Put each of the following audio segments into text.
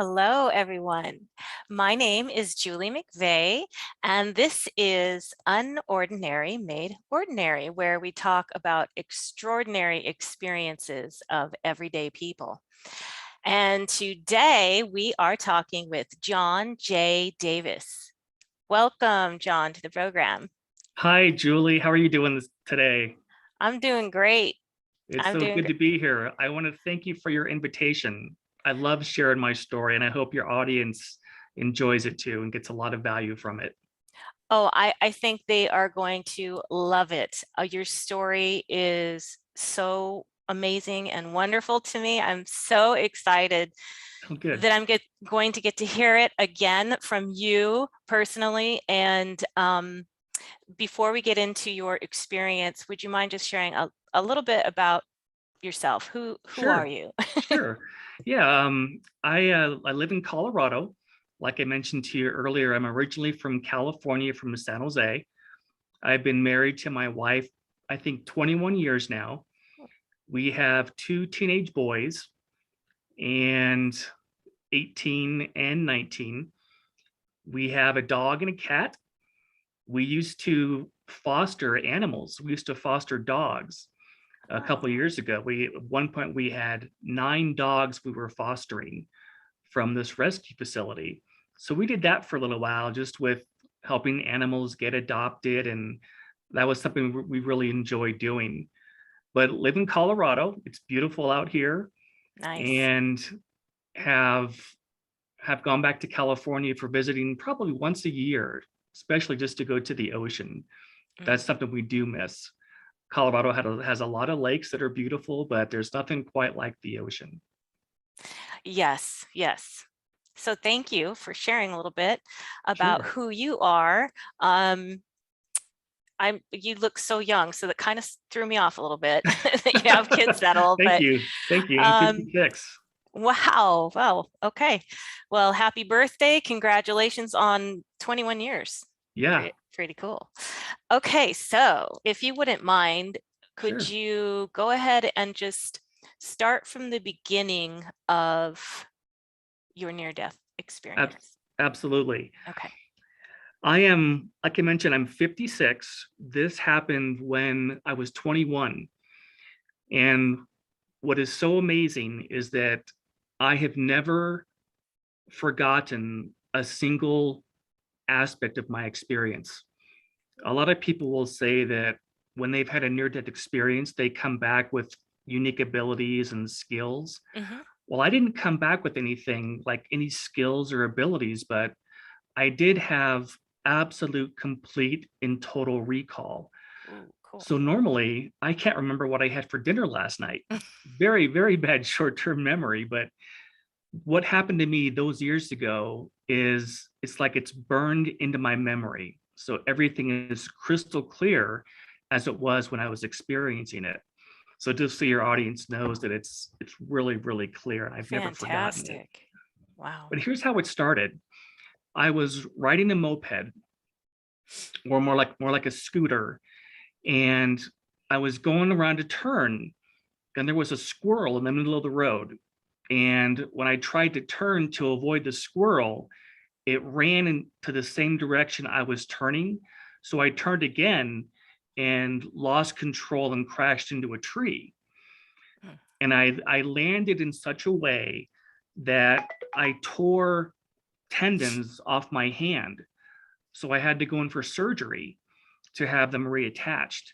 Hello, everyone. My name is Julie McVeigh, and this is Unordinary Made Ordinary, where we talk about extraordinary experiences of everyday people. And today we are talking with John J. Davis. Welcome, John, to the program. Hi, Julie. How are you doing today? I'm doing great. It's I'm so doing good great. to be here. I want to thank you for your invitation. I love sharing my story, and I hope your audience enjoys it too and gets a lot of value from it. Oh, I think they are going to love it. Your story is so amazing and wonderful to me. I'm so excited Oh, good. that going to get to hear it again from you personally. And before we get into your experience, would you mind just sharing a little bit about yourself? Who are Sure. you? Sure. Yeah. I live in Colorado. Like I mentioned to you earlier, I'm originally from California, from San Jose. I've been married to my wife, I think 21 years now. We have two teenage boys, and 18 and 19. We have a dog and a cat. We used to foster animals. We used to foster dogs a couple of Oh, years ago. At one point we had 9 dogs we were fostering from this rescue facility. So we did that for a little while, just with helping animals get adopted, and that was something we really enjoyed doing. But live in Colorado, it's beautiful out here, nice. and have have gone back to California for visiting probably once a year, especially just to go to the ocean. Mm. That's something we do miss. Colorado has a lot of lakes that are beautiful, but there's nothing quite like the ocean. Yes, yes. So thank you for sharing a little bit about Sure. who you are. Um, you look so young, so that kind of threw me off a little bit that you have kids that old, Thank but you. Thank you. I'm um, 56. wow. Well, okay. Well, happy birthday. Congratulations on 21 years. Yeah, Pretty cool. Okay, so if you wouldn't mind, could sure. you go ahead and just start from the beginning of your near-death Ab- experience? Absolutely. Okay. Like I mentioned, I'm 56. This happened when I was 21. And what is so amazing is that I have never forgotten a single aspect of my experience. A lot of people will say that when they've had a near death experience, they come back with unique abilities and skills. Hmm. Well, I didn't come back with anything like any skills or abilities, but I did have absolute, complete, and total recall. Ooh, cool. So normally I can't remember what I had for dinner last night. Very, very bad short term memory. But what happened to me those years ago is it's like it's burned into my memory. So everything is crystal clear as it was when I was experiencing it. So just so your audience knows that it's really, really clear, and I've never forgotten it. Fantastic. Wow. But here's how it started. I was riding a moped, or more like a scooter, and I was going around a turn, and there was a squirrel in the middle of the road. And when I tried to turn to avoid the squirrel, it ran into the same direction I was turning. So I turned again and lost control and crashed into a tree. Mm. And I landed in such a way that I tore tendons off my hand. So I had to go in for surgery to have them reattached.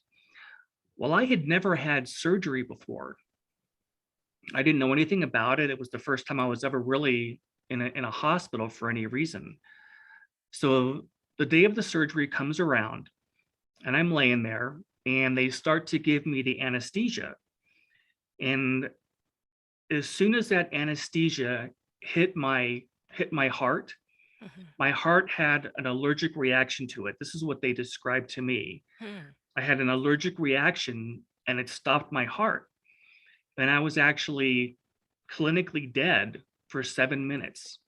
Well, I had never had surgery before. I didn't know anything about it. It was the first time I was ever really in a hospital for any reason. So the day of the surgery comes around, and I'm laying there, and they start to give me the anesthesia. And as soon as that anesthesia hit my heart, Mhm. my heart had an allergic reaction to it. This is what they described to me. Hmm. I had an allergic reaction, and it stopped my heart. And I was actually clinically dead for 7 minutes.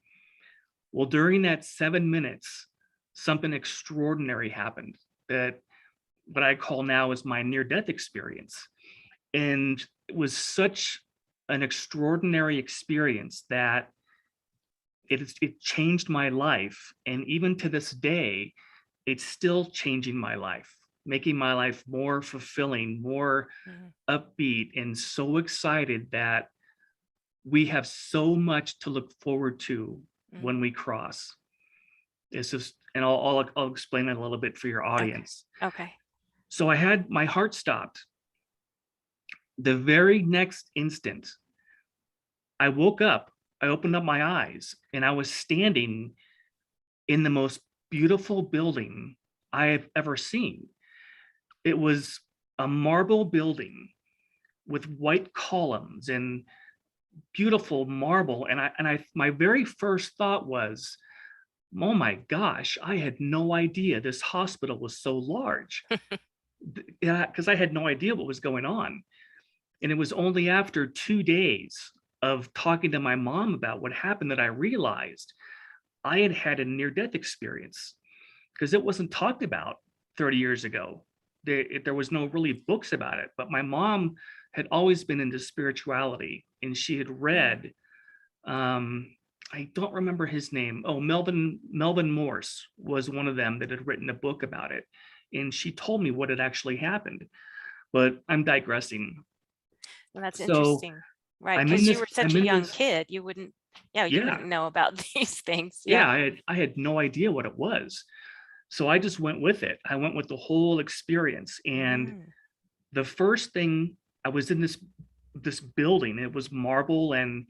Well, during that 7 minutes, something extraordinary happened that what I call now is my near death experience. And it was such an extraordinary experience that it changed my life. And even to this day, it's still changing my life, making my life more fulfilling, more Mhm, upbeat, and so excited that we have so much to look forward to mhm. when we cross. It's just, and I'll explain that a little bit for your Okay. audience. Okay. So I had my heart stopped. The very next instant, I woke up, I opened up my eyes, and I was standing in the most beautiful building I have ever seen. It was a marble building with white columns and beautiful marble. And I my very first thought was, oh my gosh, I had no idea this hospital was so large. Yeah, because I had no idea what was going on. And it was only after 2 days of talking to my mom about what happened that I realized I had had a near death experience, because it wasn't talked about 30 years ago. There was no really books about it, but my mom had always been into spirituality, and she had Mm, read, um, I don't remember his name. Oh, Melvin Morse was one of them that had written a book about it. And she told me what had actually happened, but I'm digressing. well, that's So interesting. Right, because you were such I'm a in young this, kid, you wouldn't, yeah, you yeah, wouldn't know about these things. Yeah. yeah, I had no idea what it was. So I just went with it. I went with the whole experience. And Mm, the first thing, I was in this building, it was marble, and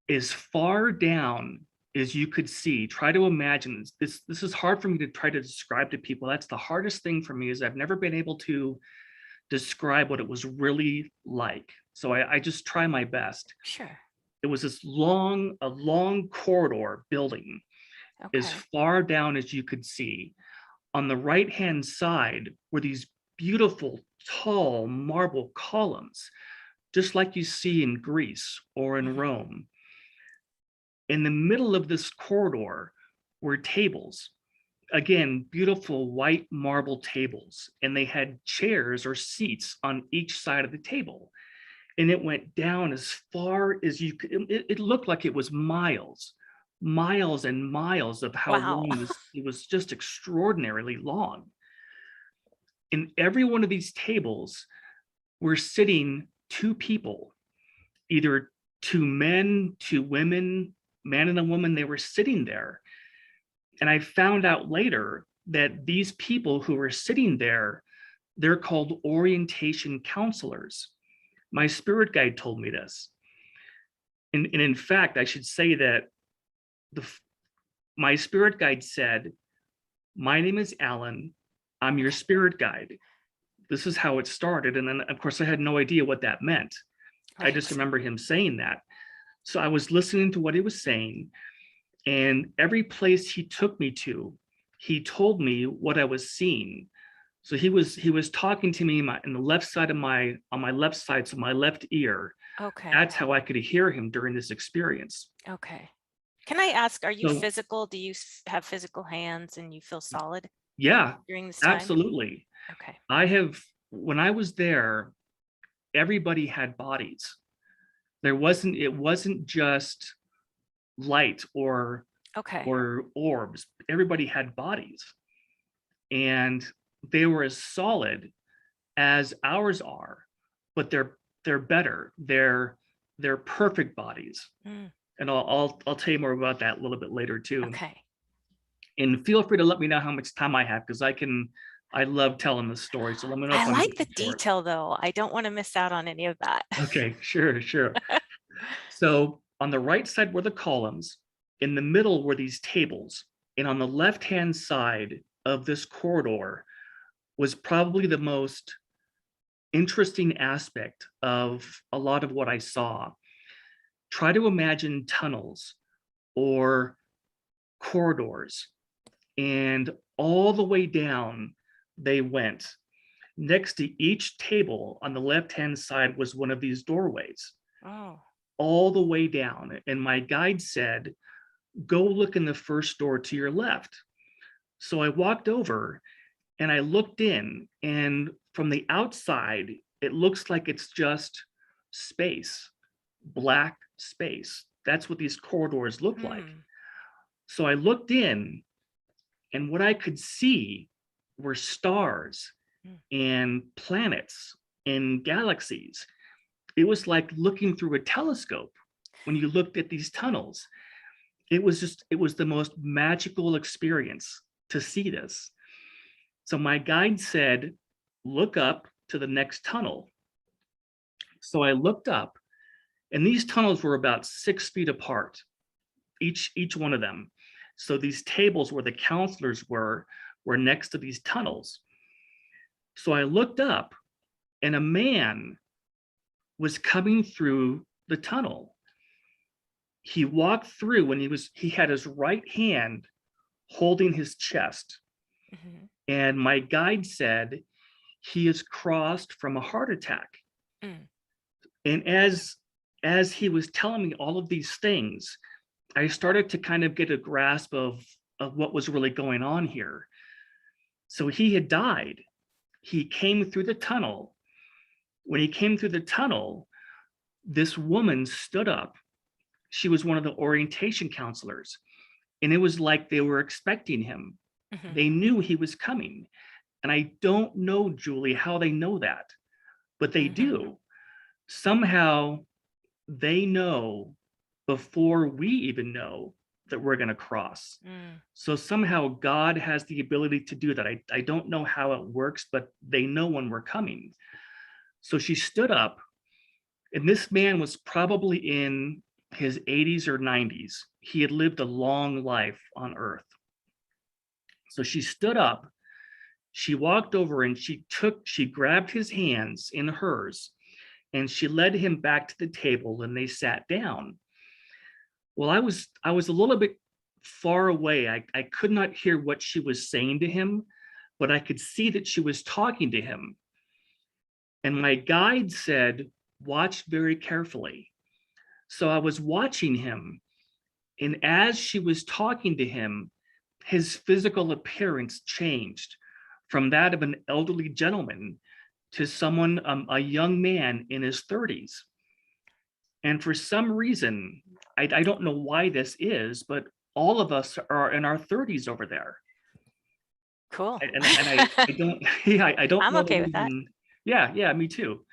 as far down as you could see, try to imagine this is hard for me to try to describe to people. That's the hardest thing for me, is I've never been able to describe what it was really like. So I just try my best. sure. It was a long corridor building as Okay. far down as you could see. On the right hand side were these beautiful tall marble columns, just like you see in Greece or in Mhm. Rome. In the middle of this corridor were tables, again, beautiful white marble tables, and they had chairs or seats on each side of the table. And it went down as far as you could. It looked like it was miles, miles and miles of how Wow. long this, it was just extraordinarily long. In every one of these tables were sitting two people, either two men, two women, man and a woman. They were sitting there. And I found out later that these people who were sitting there, they're called orientation counselors. My spirit guide told me this. And in fact, I should say that the my spirit guide said, "My name is Alan. I'm your spirit guide." This is how it started. And then, of course, I had no idea what that meant. I just Right. remember him saying that. So I was listening to what he was saying, and every place he took me to, he told me what I was seeing. So he was talking to me in the left side of my on my left side, so my left ear. Okay. That's how I could hear him during this experience. Okay. Can I ask, are you So physical? Do you have physical hands and you feel solid yeah, during this time? absolutely. Okay. I have When I was there, everybody had bodies. It wasn't just light Okay. or orbs. Everybody had bodies, and they were as solid as ours are, but they're better. They're perfect bodies. Mm, And I'll tell you more about that a little bit later too. okay. And feel free to let me know how much time I have, because I love telling the story. So let me know I if I'm like the getting short. detail though. I don't want to miss out on any of that. Okay, sure, sure. So on the right side were the columns, in the middle were these tables, and on the left-hand side of this corridor was probably the most interesting aspect of a lot of what I saw. Try to imagine tunnels or corridors, and all the way down they went. Next to each table on the left-hand side was one of these doorways, Oh, all the way down. And my guide said, "Go look in the first door to your left." So I walked over and I looked in, and from the outside, it looks like it's just space, black space. That's what these corridors look like. hmm. So I looked in, and what I could see were stars Mm. and planets and galaxies. It was like looking through a telescope when you looked at these tunnels. It was the most magical experience to see this. So my guide said, look up to the next tunnel. So I looked up, and these tunnels were about 6 feet apart, each one of them. So these tables where the counselors were next to these tunnels. So I looked up, and a man was coming through the tunnel. He walked through, and he had his right hand holding his chest. Mhm. And my guide said he is crossed from a heart attack. Mm. And as he was telling me all of these things, I started to kind of get a grasp of what was really going on here. So he had died. He came through the tunnel. When he came through the tunnel, this woman stood up. She was one of the orientation counselors, and it was like they were expecting him. Mhm. They knew he was coming. And I don't know, Julie, how they know that, but they Mhm. do. Somehow they know before we even know that we're going to cross. Mm. So somehow God has the ability to do that. I don't know how it works, but they know when we're coming. So she stood up, and this man was probably in his 80s or 90s. He had lived a long life on earth. So she stood up, she walked over, and she grabbed his hands in hers, and she led him back to the table, and they sat down. Well, I was a little bit far away. I could not hear what she was saying to him, but I could see that she was talking to him. And my guide said, watch very carefully. So I was watching him. And as she was talking to him, his physical appearance changed from that of an elderly gentleman to someone, a young man in his 30s. And for some reason, I don't know why this is, but all of us are in our 30s over there. Cool. And I don't, yeah, I don't I'm know the okay with that. reason. Yeah, yeah, me too.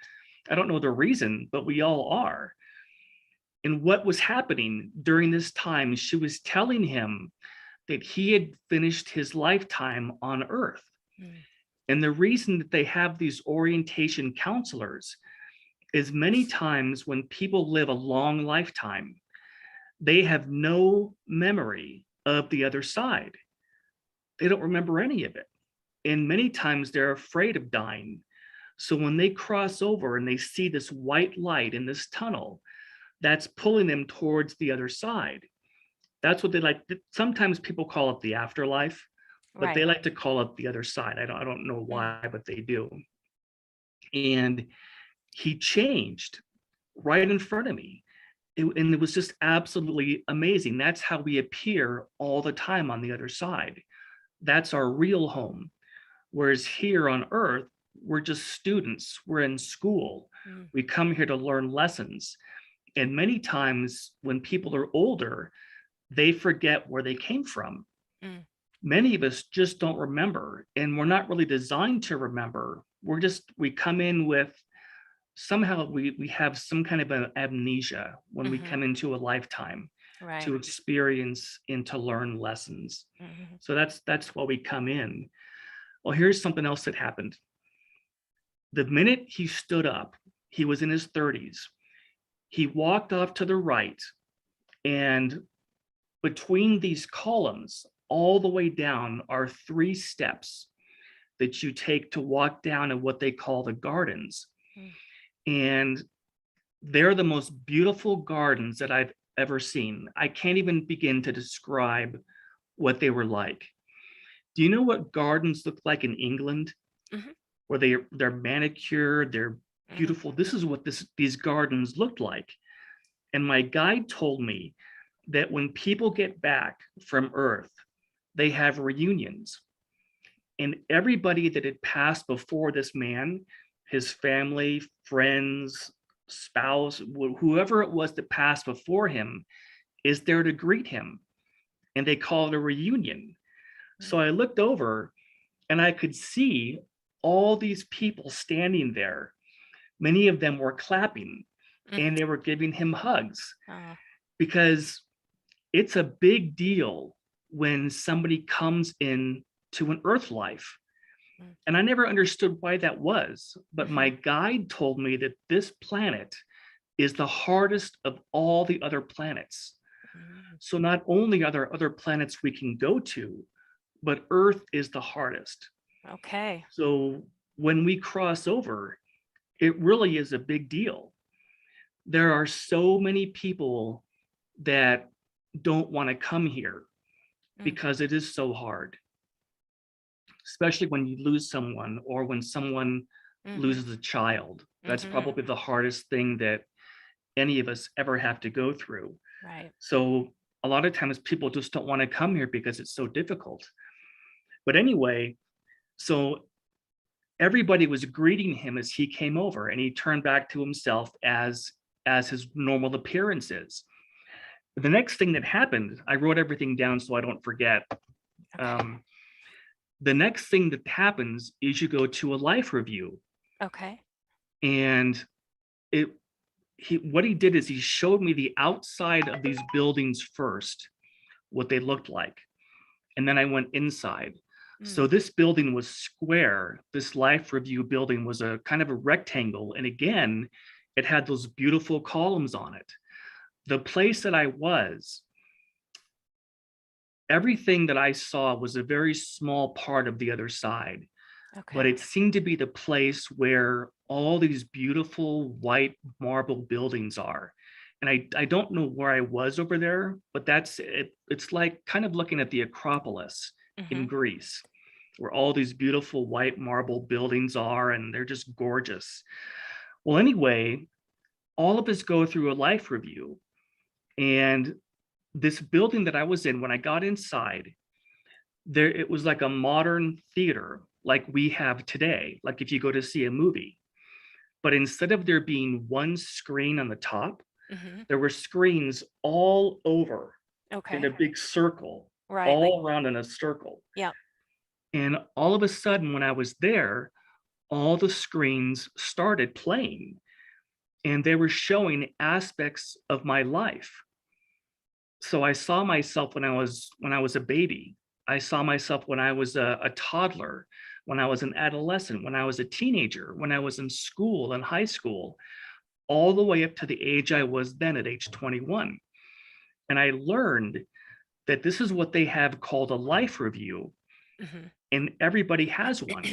I don't know the reason, but we all are. And what was happening during this time, she was telling him that he had finished his lifetime on earth. Mm. And the reason that they have these orientation counselors is many times when people live a long lifetime, they have no memory of the other side. They don't remember any of it. And many times they're afraid of dying. So when they cross over and they see this white light in this tunnel, that's pulling them towards the other side. That's what they like. Sometimes people call it the afterlife, but they Right. like to call it the other side. I don't know Mm. why, but they do. And he changed right in front of me. And it was just absolutely amazing. That's how we appear all the time on the other side. That's our real home. Whereas here on earth, we're just students, we're in school. Mm. We come here to learn lessons. And many times when people are older, they forget where they came from. Mm. Many of us just don't remember, and we're not really designed to remember. We come in with somehow we have some kind of an amnesia when we Mhm. come into a lifetime Right. to experience and to learn lessons. Mhm. So that's why we come in. Well, here's something else that happened. The minute he stood up, he was in his 30s. He walked off to the right, and between these columns, all the way down, are 3 steps that you take to walk down in what they call the gardens. Mm. And they're the most beautiful gardens that I've ever seen. I can't even begin to describe what they were like. Do you know what gardens look like in England? Mhm. Where they're manicured, they're Mhm. beautiful. This is what these gardens looked like. And my guide told me that when people get back from Earth, they have reunions. And everybody that had passed before this man, his family, friends, spouse, whoever it was that passed before him, is there to greet him. and they call it a reunion. Mm, So I looked over and I could see all these people standing there. Many of them were clapping mm, and they were giving him hugs oh, because it's a big deal when somebody comes in to an earth life. mm, And I never understood why that was, but my mhm, guide told me that this planet is the hardest of all the other planets. mm. So not only are there other planets we can go to, but Earth is the hardest. Okay. So when we cross over, it really is a big deal. There are so many people that don't want to come here Mm, because it is so hard, especially when you lose someone or when someone mhm, loses a child. That's mhm. probably the hardest thing that any of us ever have to go through. Right. So a lot of times people just don't want to come here because it's so difficult. But anyway, so everybody was greeting him as he came over and he turned back to himself as his normal appearances. The next thing that happened, I wrote everything down so I don't forget. Okay. Um, the next thing that happens is you go to a life review, Okay. and it he what he did is he showed me the outside of these buildings first, what they looked like, and then I went inside. So Mm, this building was square. This life review building was a kind of a rectangle, and again, it had those beautiful columns on it. The place that I was, everything that I saw was a very small part of the other side, but okay. it seemed to be the place where all these beautiful white marble buildings are. And I don't know where I was over there, but that's it. It's like kind of looking at the Acropolis in Mhm. Greece, where all these beautiful white marble buildings are, and they're just gorgeous. Well, anyway, all of us go through a life review. And this building that I was in, when I got inside, there it was like a modern theater like we have today, like if you go to see a movie. But instead of there being one screen on the top, Mhm. there were screens all over in Okay. a big circle, Right. Like, all around in a circle. yeah. And all of a sudden, when I was there, all the screens started playing and they were showing aspects of my life. So I saw myself when I was a baby. I saw myself when I was a toddler, when I was an adolescent, when I was a teenager, when I was in school and high school, all the way up to the age I was then at age 21. And I learned that this is what they have called a life review, Mhm. and everybody has one.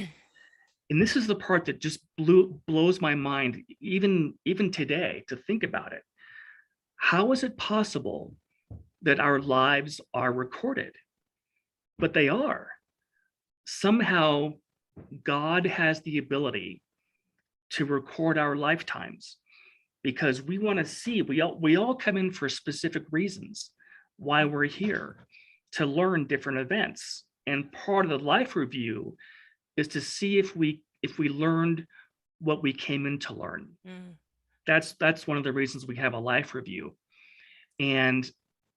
And this is the part that just blows my mind even today to think about it. How is it possible that our lives are recorded? But they are. Somehow God has the ability to record our lifetimes because we want to see, we all come in for specific reasons why we're here, to learn different events. And part of the life review is to see if we learned what we came in to learn. Mm, That's one of the reasons we have a life review. And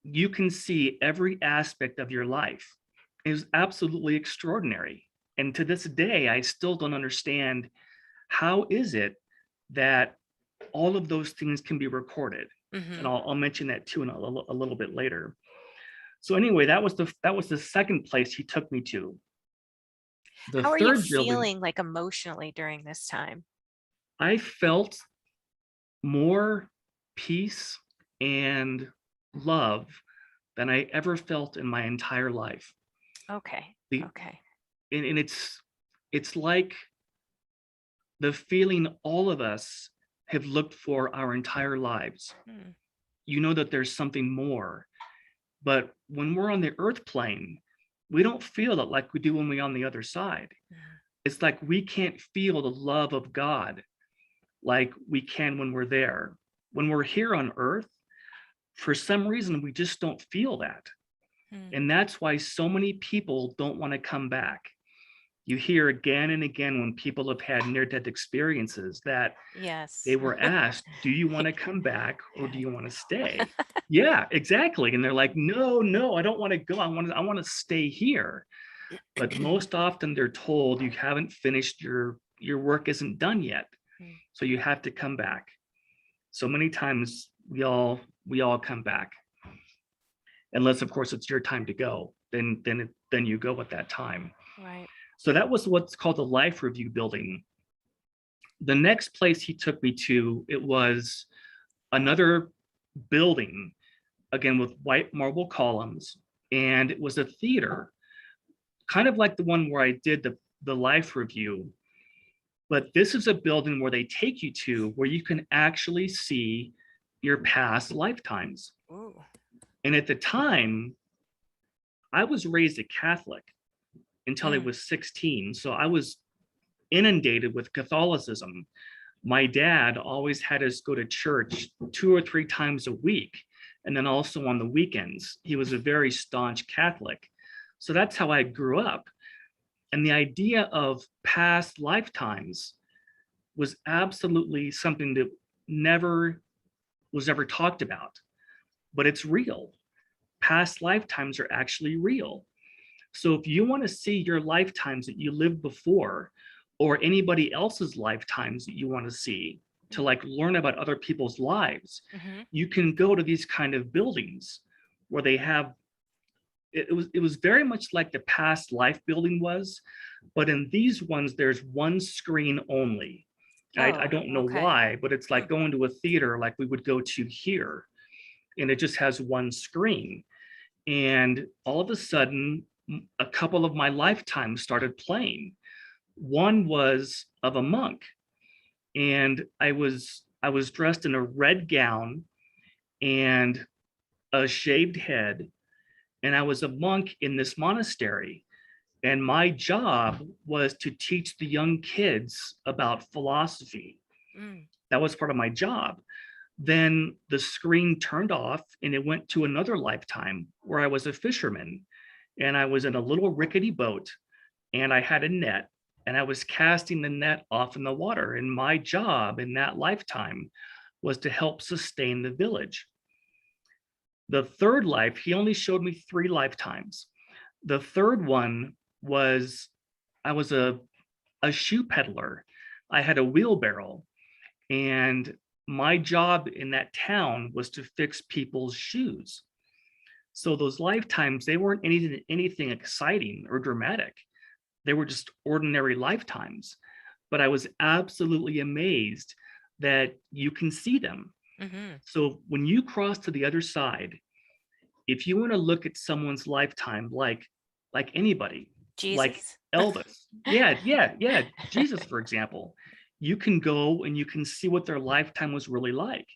you can see every aspect of your life. It is absolutely extraordinary. And to this day, I still don't understand how is it that all of those things can be recorded. And mhm. I'll mention that too in a little bit later. So anyway, that was the second place he took me to. The How are you third building, feeling, like, emotionally during this time? I felt more peace and love than I ever felt in my entire life. Okay. The Okay. and it's like the feeling all of us have looked for our entire lives. Mm, You know that there's something more, but when we're on the earth plane, we don't feel it like we do when we're on the other side. mhm, It's like we can't feel the love of God like we can when we're there. When we're here on earth, for some reason, we just don't feel that. mm, And that's why so many people don't want to come back. You hear again and again when people have had near-death experiences that Yes. they were asked, do you want to come back or do Yeah. you want to stay? Yeah, exactly. And they're like, no, no, I don't want to go. I want to stay here. But most often they're told you haven't finished your work isn't done yet. Mm. So you have to come back. So many times we all come back. Unless of course it's your time to go. Then you go at that time. Right. So that was what's called the life review building. The next place he took me to, it was another building, again with white marble columns, and it was a theater, kind of like the one where I did the life review. But this is a building where they take you to where you can actually see your past lifetimes. Ooh. And at the time, I was raised a Catholic until I Mm. was 16. So I was inundated with Catholicism. My dad always had us go to church 2 or 3 times a week. And then also on the weekends, he was a very staunch Catholic. So that's how I grew up. And the idea of past lifetimes was absolutely something that never was ever talked about, but it's real. Past lifetimes are actually real. So if you want to see your lifetimes that you lived before, or anybody else's lifetimes that you want to see, to like learn about other people's lives, Mm-hmm. you can go to these kind of buildings where they have it was very much like the past life building was, but in these ones there's one screen only. I Oh, don't know okay. why, but it's like going to a theater like we would go to here, and it just has one screen. And all of a sudden, a couple of my lifetimes started playing. One was of a monk, and I was dressed in a red gown and a shaved head, and I was a monk in this monastery. And my job was to teach the young kids about philosophy. Mm. That was part of my job. Then the screen turned off and it went to another lifetime where I was a fisherman, and I was in a little rickety boat, and I had a net, and I was casting the net off in the water. And my job in that lifetime was to help sustain the village. The third life, he only showed me 3 lifetimes. The third one was I was a shoe peddler. I had a wheelbarrow, and my job in that town was to fix people's shoes. So those lifetimes, they weren't anything exciting or dramatic. They were just ordinary lifetimes. But I was absolutely amazed that you can see them. Mm-hmm. So when you cross to the other side, if you want to look at someone's lifetime, like anybody, like Jesus. Elvis, yeah, Jesus, for example, you can go and you can see what their lifetime was really like.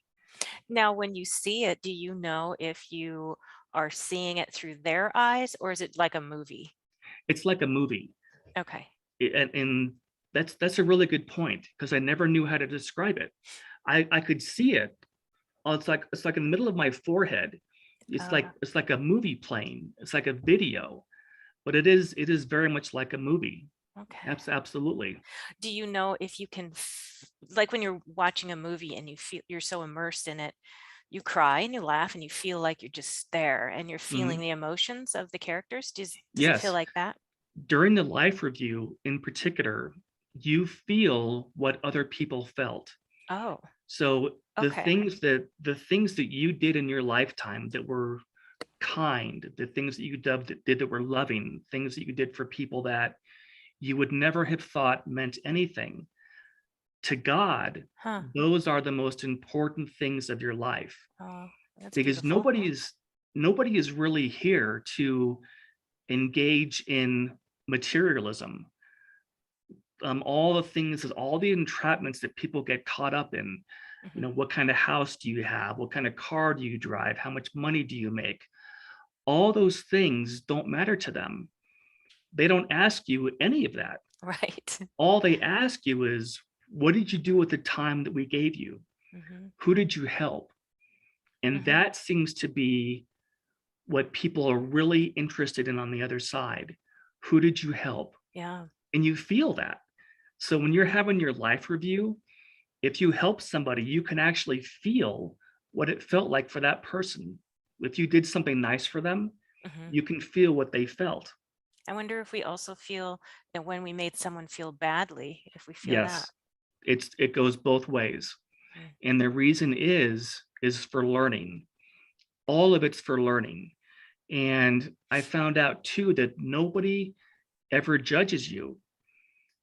Now, when you see it, do you know if you are seeing it through their eyes or is it like a movie? It's like a movie. Okay. And that's a really good point, because I never knew how to describe it. I could see it. Oh, it's like in the middle of my forehead. It's like Uh, it's like a movie playing. It's like a video, but it is very much like a movie. okay. Absolutely. Do you know if you can, like when you're watching a movie and you feel you're so immersed in it, you cry and you laugh and you feel like you're just there and you're feeling Mhm. the emotions of the characters? Does it feel Yes. like that? During the life review in particular, you feel what other people felt. Oh, So okay. the things that you did in your lifetime that were kind, the things that you did that were loving, things that you did for people that you would never have thought meant anything to God, Huh. those are the most important things of your life, Oh, that's because beautiful. nobody is really here to engage in materialism. All the things, all the entrapments that people get caught up in. Mhm. What kind of house do you have? What kind of car do you drive? How much money do you make? All those things don't matter to them. They don't ask you any of that. Right. All they ask you is, what did you do with the time that we gave you? Hmm. Who did you help? And Hmm. that seems to be what people are really interested in on the other side. Who did you help? Yeah. and you feel that. So when you're having your life review, if you help somebody, you can actually feel what it felt like for that person. If you did something nice for them, Mhm. you can feel what they felt. I wonder if we also feel that when we made someone feel badly, if we feel that. Yes, it goes both ways. Mm. And the reason is for learning. All of it's for learning. And I found out too that nobody ever judges you.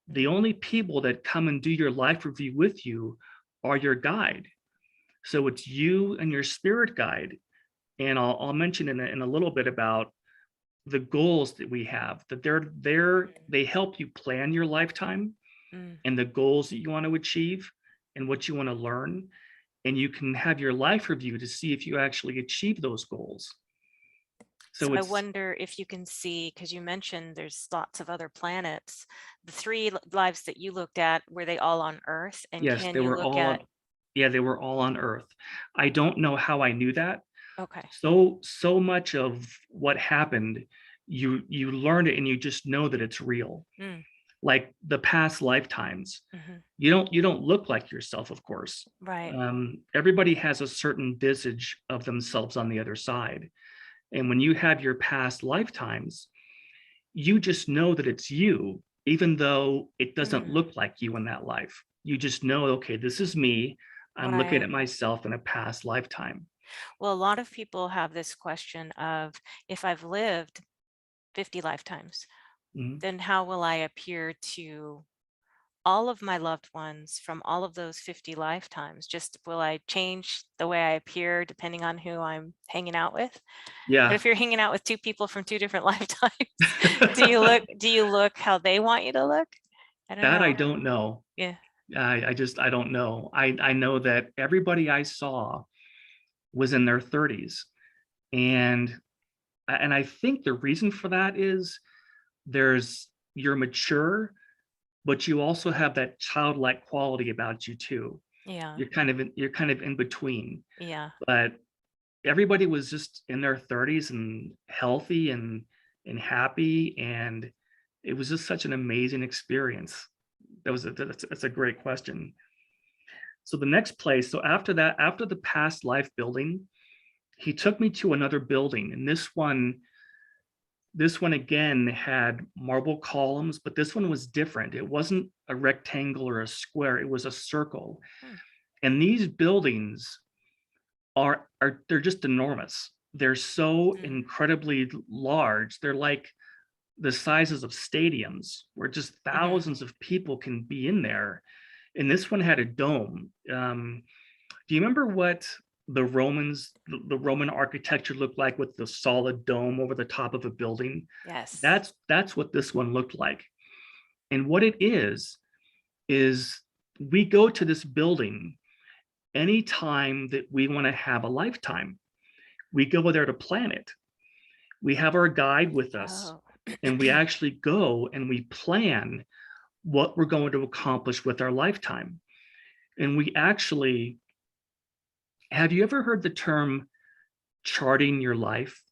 The only people that come and do your life review with you are your guide. So it's you and your spirit guide. And I'll mention in a little bit about the goals that we have, that they're there, they help you plan your lifetime Mm. and the goals that you want to achieve and what you want to learn. And you can have your life review to see if you actually achieve those goals. So So I it's, wonder if you can see, because you mentioned there's lots of other planets, the three lives that you looked at, were they all on Earth? And yes, can you look at, they were all on Earth. I don't know how I knew that. okay. So much of what happened, you learn it and you just know that it's real. Mm. Like the past lifetimes, Mhm. you don't look like yourself, of course. Right. Everybody has a certain visage of themselves on the other side. And when you have your past lifetimes, you just know that it's you, even though it doesn't Mm. look like you in that life. You just know, okay, this is me. I'm looking Right. at myself in a past lifetime. Well, a lot of people have this question of, if I've lived 50 lifetimes, Mhm. then how will I appear to all of my loved ones from all of those 50 lifetimes? Just will I change the way I appear depending on who I'm hanging out with? But Yeah. if you're hanging out with two people from two different lifetimes, do you look how they want you to look? I don't That I know. don't know. Yeah. I don't know. I know that everybody I saw was in their 30s. And I think the reason for that is there's you're mature, but you also have that childlike quality about you too. Yeah. You're kind of in between. Yeah. But everybody was just in their 30s and healthy and happy, and it was just such an amazing experience. That's a great question. So the next place, so after that, after the past life building, he took me to another building, and this one again had marble columns, but this one was different. It wasn't a rectangle or a square, it was a circle. Hmm. And these buildings are they're just enormous. They're so Mm. incredibly large. They're like the sizes of stadiums where just Mhm. thousands of people can be in there. And this one had a dome. Do you remember what the Roman architecture looked like with the solid dome over the top of a building? Yes. That's what this one looked like. And what it is we go to this building anytime that we want to have a lifetime. We go there to plan it. We have our guide with us, Oh. and we actually go and we plan what we're going to accomplish with our lifetime. And we actually, have you ever heard the term charting your life?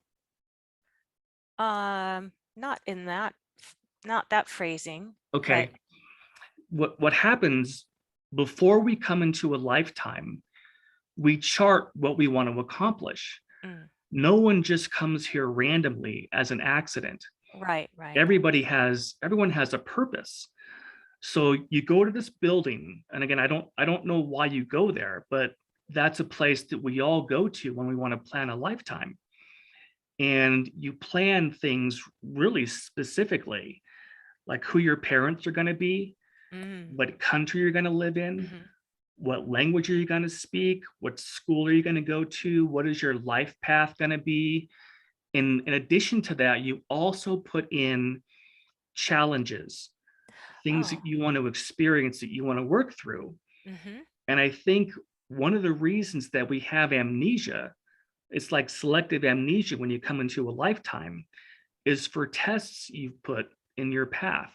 Not in that, not that phrasing, but Okay. What happens before we come into a lifetime, we chart what we want to accomplish. mm, No one just comes here randomly as an accident. right, right. Everyone has a purpose. So you go to this building, and again, I don't know why you go there, but that's a place that we all go to when we want to plan a lifetime. And you plan things really specifically, like who your parents are going to be, Mm, what country you're going to live in, mhm. what language are you going to speak, what school are you going to go to, what is your life path going to be. In addition to that, you also put in challenges, things Oh. that you want to experience, that you want to work through. Mhm. And I think one of the reasons that we have amnesia, it's like selective amnesia when you come into a lifetime, is for tests you've put in your path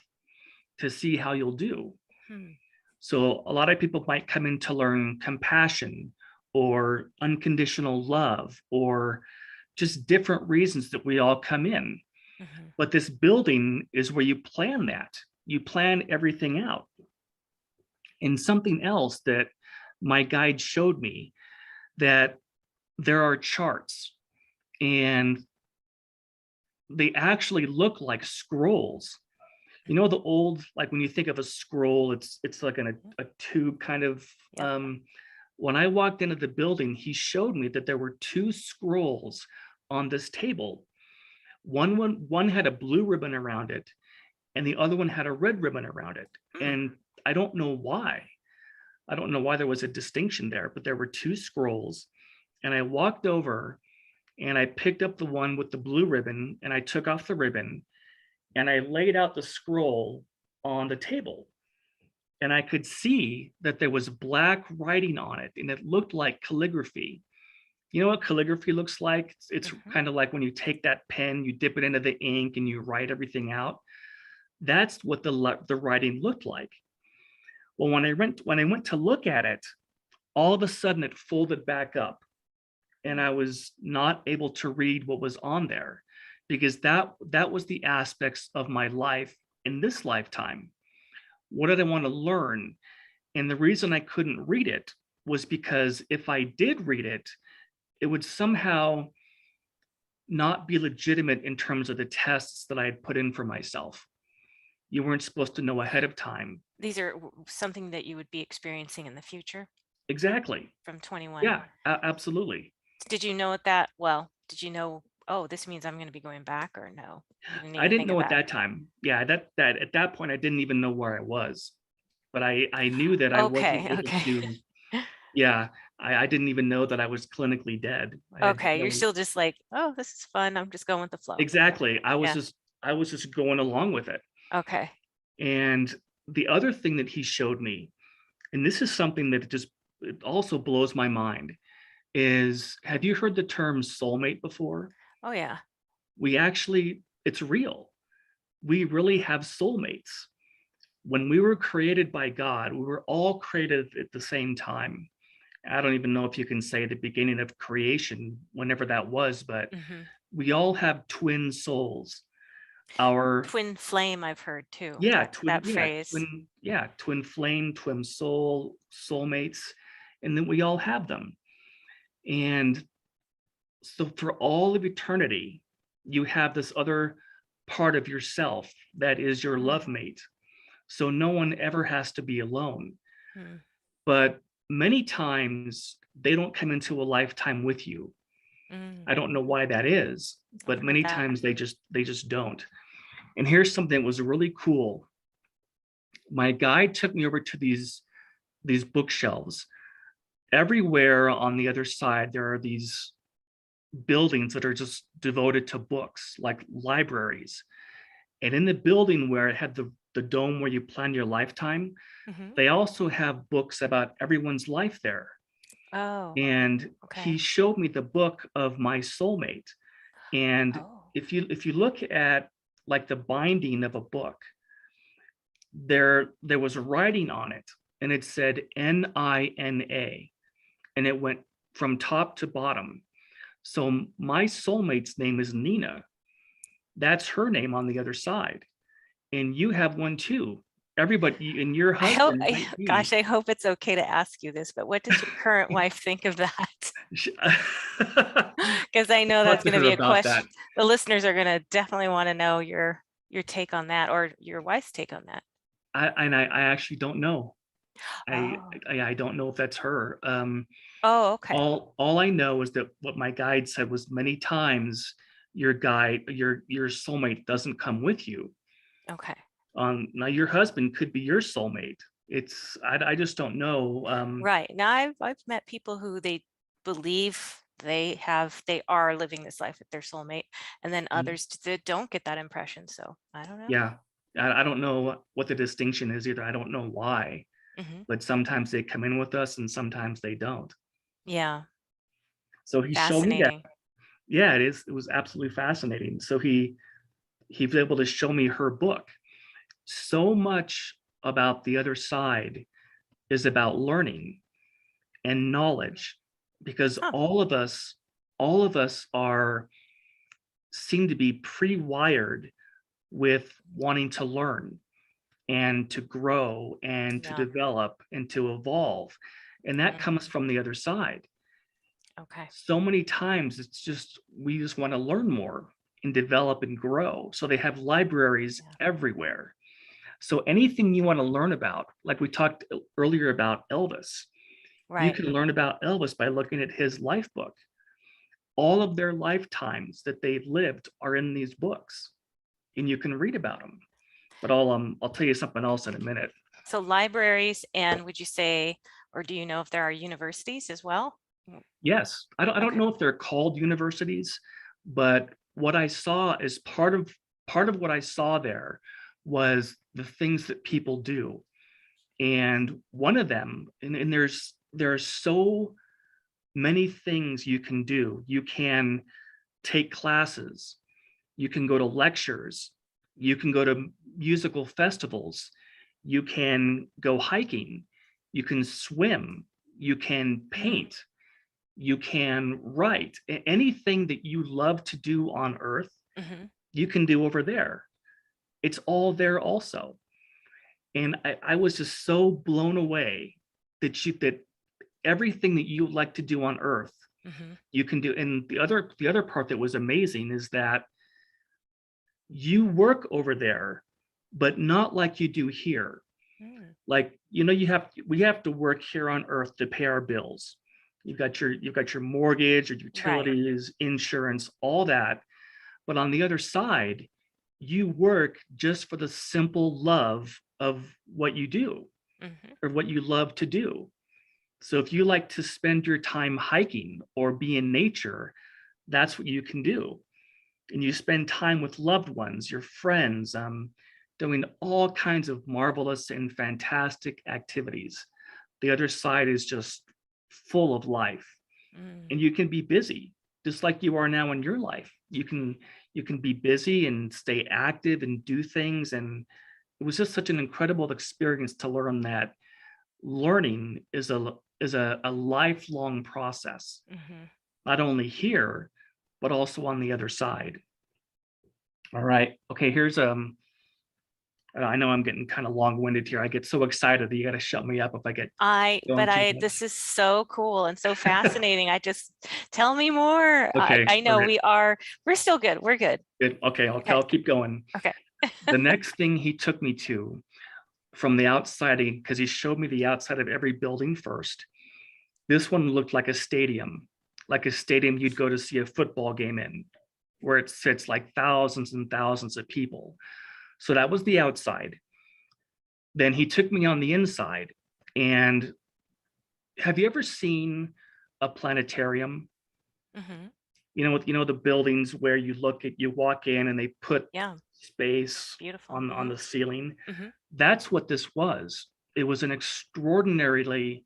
to see how you'll do. Hmm. So a lot of people might come in to learn compassion or unconditional love or just different reasons that we all come in. Mhm. But this building is where you plan that. you plan everything out. And something else that my guide showed me, that there are charts, and they actually look like scrolls. You know, the old, like when you think of a scroll, it's like a tube kind of. Yep. When I walked into the building, he showed me that there were two scrolls on this table. One had a blue ribbon around it, and the other one had a red ribbon around it. Hmm. And I don't know why. I don't know why there was a distinction there, but there were two scrolls. And I walked over and I picked up the one with the blue ribbon, and I took off the ribbon and I laid out the scroll on the table. And I could see that there was black writing on it, and it looked like calligraphy. You know what calligraphy looks like? It's Mhm. kind of like when you take that pen, you dip it into the ink and you write everything out. That's what the writing looked like. Well, when I went to look at it, all of a sudden it folded back up, and I was not able to read what was on there, because that was the aspects of my life in this lifetime. What did I want to learn? And the reason I couldn't read it was because if I did read it, it would somehow not be legitimate in terms of the tests that I had put in for myself. You weren't supposed to know ahead of time. These are something that you would be experiencing in the future Exactly. from 21. Yeah, absolutely. Did you know that? Well, did you know, oh, this means I'm going to be going back, or no? You didn't I even didn't think of know at that. that time. Yeah, that at that point I didn't even know where I was. But I knew that I wasn't Okay. able Okay. to. Yeah, I didn't even know that I was clinically dead. I had Okay. You're no. still just like, oh, this is fun. I'm just going with the flow. Exactly. Yeah. I was just going along with it. Okay. And the other thing that he showed me, and this is something that just it also blows my mind, is have you heard the term soulmate before? Oh, yeah. We actually, it's real. We really have soulmates. When we were created by God, we were all created at the same time. I don't even know if you can say the beginning of creation, whenever that was, but Hmm. we all have twin souls. Our Twin flame, I've heard too, yeah, that phrase. twin flame, twin soul, soulmates, and then we all have them. And so for all of eternity, you have this other part of yourself that is your love Mm, mate. So no one ever has to be alone. mm, But many times they don't come into a lifetime with you. mm. I don't know why that is, I've but heard many that. times they just don't. And here's something that was really cool. My guide took me over to these bookshelves. Everywhere on the other side, there are these buildings that are just devoted to books, like libraries. And in the building where it had the dome where you plan your lifetime, Hmm. they also have books about everyone's life there. Oh, And he okay. showed me the book of my soulmate. And Oh, if you look at like the binding of a book, there was writing on it, and it said NINA, and it went from top to bottom. So my soulmate's name is Nina. That's her name on the other side. And you have one too. Everybody, and your I hope, husband might be. gosh, I hope it's okay to ask you this, but what does your current wife think of that? Because I know Talk that's to going to her be a about that. question. The listeners are going to definitely want to know your take on that, or your wife's take on that. I actually don't know. Oh, I don't know if that's her. oh, okay. All I know is that what my guide said was many times your soulmate doesn't come with you. Okay. Now your husband could be your soulmate. I just don't know. Right. Now I've met people who they believe they are living this life with their soulmate, and then others that don't get that impression. So I don't know. Yeah, I don't know what the distinction is either. I don't know why, Hmm. but sometimes they come in with us and sometimes they don't. Yeah. So he showed me that. Fascinating. Yeah, it is. It was absolutely fascinating. So he was able to show me her book. So much about the other side is about learning and knowledge, because Huh. all of us are seem to be pre-wired with wanting to learn. and to grow and to Yeah. develop and to evolve. And that Mm, comes from the other side. okay. So many times it's just, we just want to learn more and develop and grow. So they have libraries Yeah. everywhere. So anything you want to learn about, like we talked earlier about Elvis, you Right. can learn about Elvis by looking at his life book. All of their lifetimes that they've lived are in these books, and you can read about them. But I'll tell you something else in a minute. So libraries, and would you say, or do you know if there are universities as well? Yes, I don't Okay. know if they're called universities, but what I saw is part of what I saw there was the things that people do. And one of them, and there are so many things you can do. You can take classes, you can go to lectures, you can go to musical festivals, you can go hiking, you can swim, you can Mm, paint, you can write. Anything that you love to do on earth, mhm. you can do over there. It's all there also. And I was just so blown away that everything that you like to do on earth, Mhm. you can do. And the other part that was amazing is that you work over there, but not like you do here. Mm. Like, we have to work here on earth to pay our bills. You've got your mortgage, your Right. utilities, insurance, all that. But on the other side, you work just for the simple love of what you do Mhm. or what you love to do. So if you like to spend your time hiking or be in nature, that's what you can do. And you spend time with loved ones, your friends, doing all kinds of marvelous and fantastic activities. The other side is just full of life, Mm. and you can be busy just like you are now in your life. You can be busy and stay active and do things. And it was just such an incredible experience to learn that learning is a lifelong process, Mhm. not only here, but also on the other side. All right. Okay, I know I'm getting kind of long-winded here. I get so excited that you got to shut me up if I get going too This much. is so cool and so fascinating. I just tell me more. Okay, I all know right, we're still good. We're good. good. Okay, I'll, Okay. I'll keep going. Okay. The next thing he took me to from the outside, because he showed me the outside of every building first. This one looked like a stadium you'd go to see a football game in, where it sits like thousands and thousands of people. So that was the outside. Then he took me on the inside. And have you ever seen a planetarium? Mhm. The buildings where you walk in and they put Yeah. space Beautiful. on Mhm. the ceiling. Mhm. That's what this was. It was an extraordinarily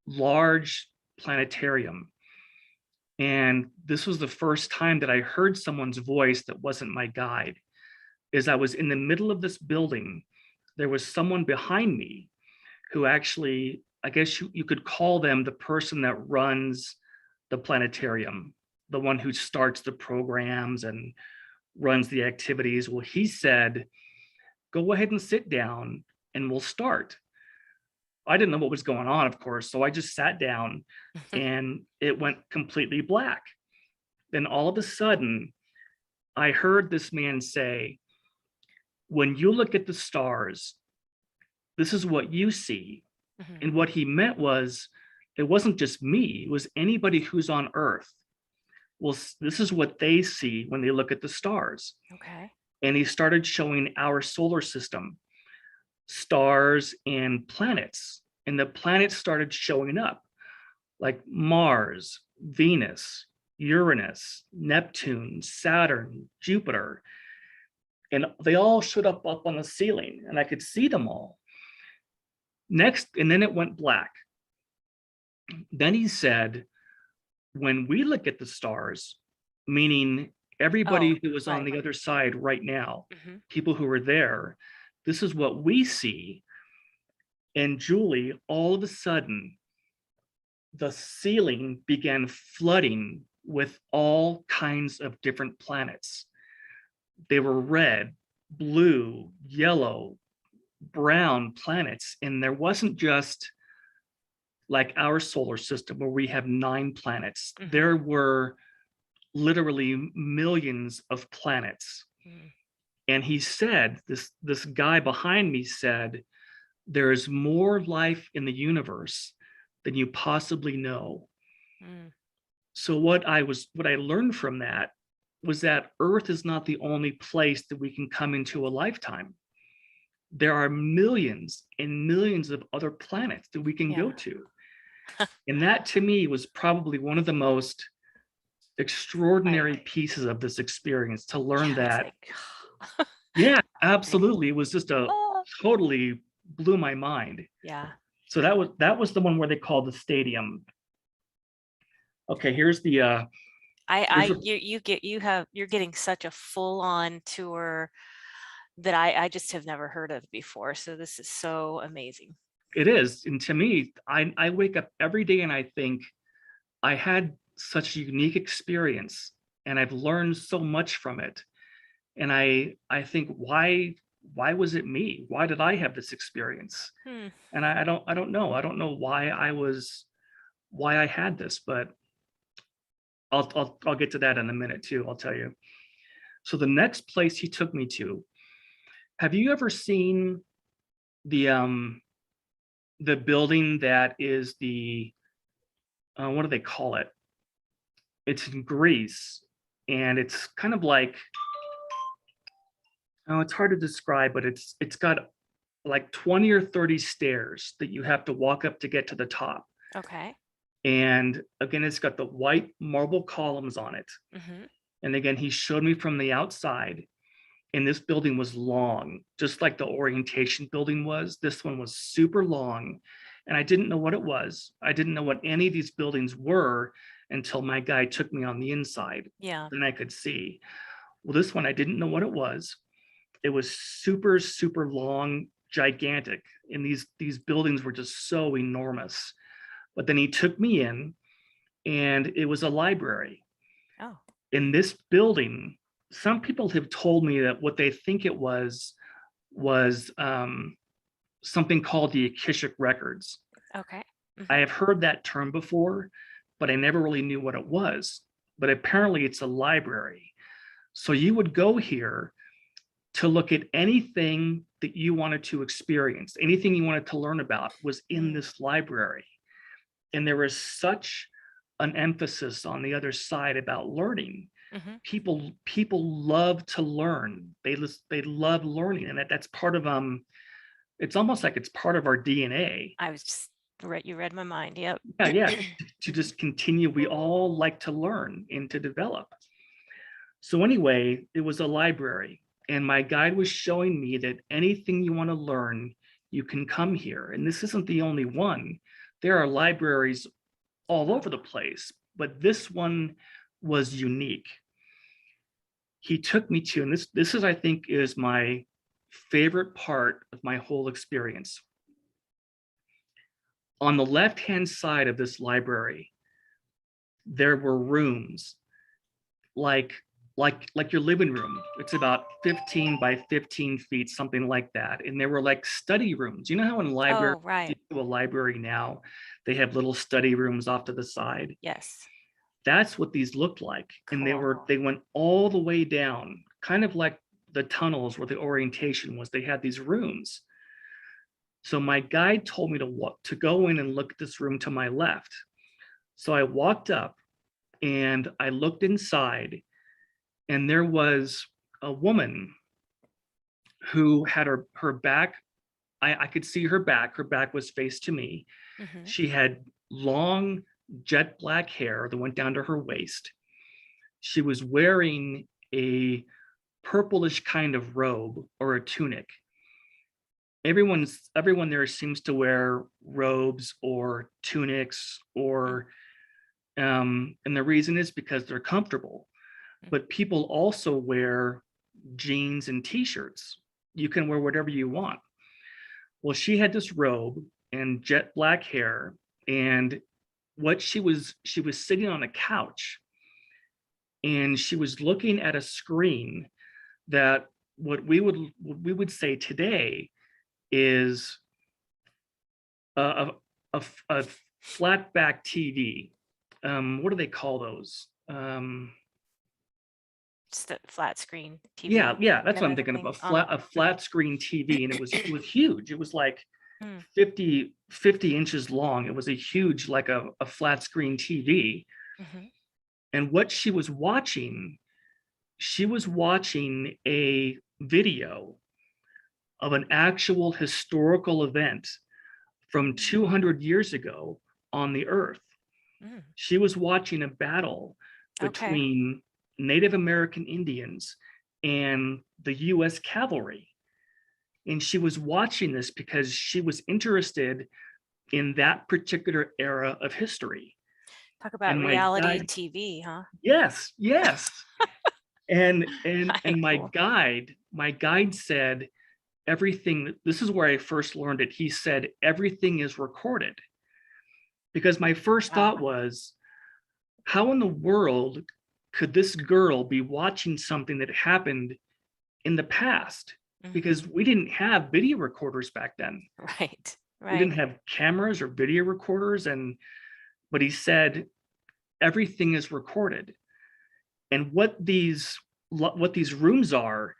large planetarium. And this was the first time that I heard someone's voice that wasn't my guide. Is I was in the middle of this building. There was someone behind me who actually, I guess you could call them the person that runs the planetarium, the one who starts the programs and runs the activities. Well, he said, go ahead and sit down and we'll start. I didn't know what was going on, of course. So I just sat down and it went completely black. Then all of a sudden, I heard this man say, when you look at the stars, this is what you see. Mhm. And what he meant was, it wasn't just me, it was anybody who's on Earth. Well, this is what they see when they look at the stars. Okay. And he started showing our solar system, stars and planets. And the planets started showing up, like Mars, Venus, Uranus, Neptune, Saturn, Jupiter. And they all showed up on the ceiling, and I could see them all. Next, and then it went black. Then he said, when we look at the stars, meaning Oh, everybody who was on right. the other side right now, Mhm. people who were there, this is what we see. And Julie, all of a sudden, the ceiling began flooding with all kinds of different planets. They were red, blue, yellow, brown planets. And there wasn't just like our solar system where we have 9 planets. Mhm. There were literally millions of planets. Mm. And he said, this guy behind me said, there is more life in the universe than you possibly know. Mm. So what I learned from that was that Earth is not the only place that we can come into a lifetime. There are millions and millions of other planets that we can go Yeah. to. And that to me was probably one of the most extraordinary Right. pieces of this experience, to learn Yeah, it's that. like, Yeah, like, absolutely. It was just a oh, totally blew my mind. yeah. So that was the one where they called the stadium. Okay, here's a, You're getting such a full-on tour that I just have never heard of before. So this is so amazing. it is. And to me, I wake up every day and I think I had such a unique experience and I've learned so much from it. And I think why was it me? Why did I have this experience? Hmm. And I don't know. I don't know why I had this, but I'll get to that in a minute too. I'll tell you. So the next place he took me to, have you ever seen the the building that is the what do they call it? It's in Greece, and it's kind of like, oh, it's hard to describe, but it's got like 20 or 30 stairs that you have to walk up to get to the top. Okay. And again, it's got the white marble columns on it. Hmm. And again, he showed me from the outside, and this building was long, just like the orientation building was. This one was super long, and I didn't know what it was. I didn't know what any of these buildings were until my guy took me on the inside. Yeah. Then I could see. Well, this one, I didn't know what it was. It was super, super long, gigantic, and these buildings were just so enormous. But then he took me in, and it was a library. Oh. In this building, some people have told me that what they think it was something called the Akashic Records. Okay. I Hmm. have heard that term before, but I never really knew what it was. But apparently, it's a library. So you would go here to look at anything that you wanted to experience, anything you wanted to learn about was in Mm. this library. And there was such an emphasis on the other side about learning. Hmm. People love to learn. They love learning, and that's part of it's almost like it's part of our DNA. I was just right. You read my mind. Yep. Yeah, yeah. To just continue, we all like to learn and to develop. So anyway, it was a library, and my guide was showing me that anything you want to learn, you can come here. And this isn't the only one. There are libraries all over the place, but this one was unique. He took me to, and this is, I think, is my favorite part of my whole experience. On the left-hand side of this library, there were rooms like like your living room. It's about 15 by 15 feet, something like that. And there were like study rooms. You know how in library, Oh, right. a library now, they have little study rooms off to the side. Yes. That's what these looked like. And Cool. they went all the way down, kind of like the tunnels where the orientation was. They had these rooms. So my guide told me to go in and look at this room to my left. So I walked up and I looked inside, and there was a woman who had her back. I could see her back. Her back was faced to me. Hmm. She had long jet black hair that went down to her waist. She was wearing a purplish kind of robe or a tunic. Everyone there seems to wear robes or tunics, or and the reason is because they're comfortable. But people also wear jeans and t-shirts. You can wear whatever you want. Well, she had this robe and jet black hair, and she was sitting on a couch, and she was looking at a screen that what we would say today is a, a flat back TV. What do they call those? Just the flat screen Yeah, TV yeah, that's kind what of I'm a thinking of, thing. a flat screen TV, and it was huge. It was like Mm, 50 inches long. It was a huge, like a flat screen TV. mhm. And what she was watching a video of an actual historical event from 200 years ago on the earth. Mm, She was watching a battle okay. between Native American Indians and the US cavalry. And she was watching this because she was interested in that particular era of history. Talk about And my reality guide, TV, huh? yes, yes. And Very cool. my guide said everything, this is where I first learned it. He said everything is recorded. Because my first thought Wow. was, how in the world could this girl be watching something that happened in the past? Because Mhm. we didn't have video recorders back then. Right. We Right. didn't have cameras or video recorders. And but he said everything is recorded. And what these rooms are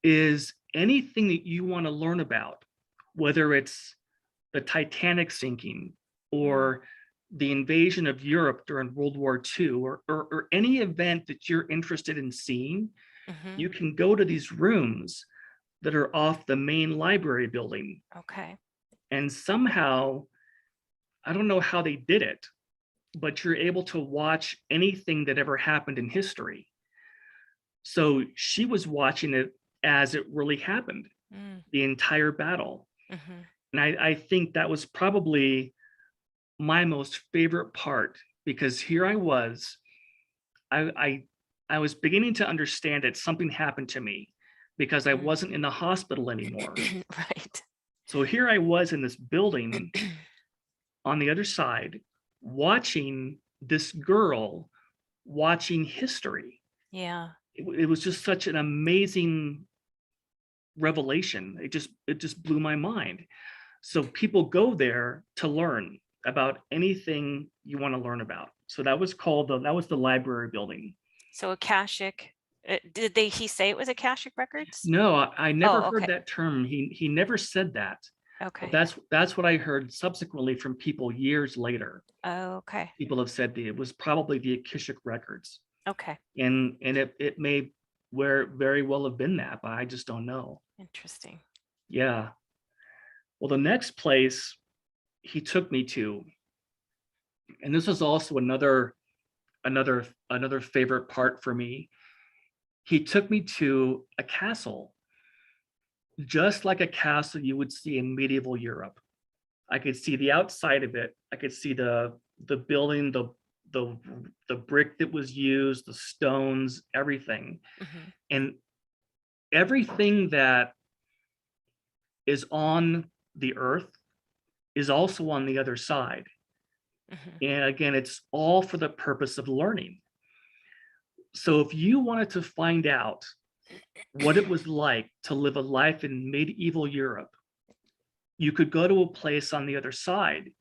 is anything that you want to learn about, whether it's the Titanic sinking Mm, or the invasion of Europe during World War II, or any event that you're interested in seeing, mhm. you can go to these rooms that are off the main library building. Okay. And somehow, I don't know how they did it, but you're able to watch anything that ever happened in history. So she was watching it as it really happened, Mm, the entire battle. mhm. And I think that was probably my most favorite part, because here I was, I, I, I was beginning to understand that something happened to me because I Mm. wasn't in the hospital anymore. Right. So here I was in this building on the other side, watching this girl watching history. Yeah. It was just such an amazing revelation. It just blew my mind. So people go there to learn about anything you want to learn about. So that was the library building. So Akashic, did he say it was Akashic Records? No, I never Oh, heard okay. that term. He never said that. But Okay. that's what I heard subsequently from people years later. Oh, okay. People have said that it was probably the Akashic records. Okay. And it may where very well have been that, but I just don't know. Interesting. Yeah. Well, the next place he took me to, and this was also another favorite part for me. He took me to a castle, just like a castle you would see in medieval Europe. I could see the outside of it. I could see the building, the the brick that was used, the stones, everything. Mhm. And everything that is on the earth is also on the other side. Mhm. And again, it's all for the purpose of learning. So if you wanted to find out what it was like to live a life in medieval Europe, you could go to a place on the other side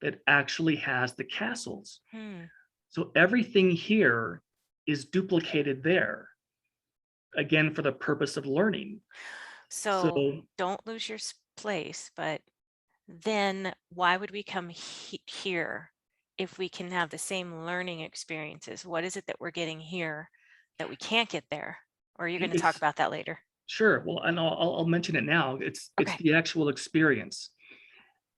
that actually has the castles. Hmm. So everything here is duplicated there, again, for the purpose of learning. So So don't lose your place, but then why would we come here if we can have the same learning experiences? What is it that we're getting here that we can't get there? Or you're going to talk it's about that later? sure. Well, and I'll mention it now. It's Okay. the actual experience.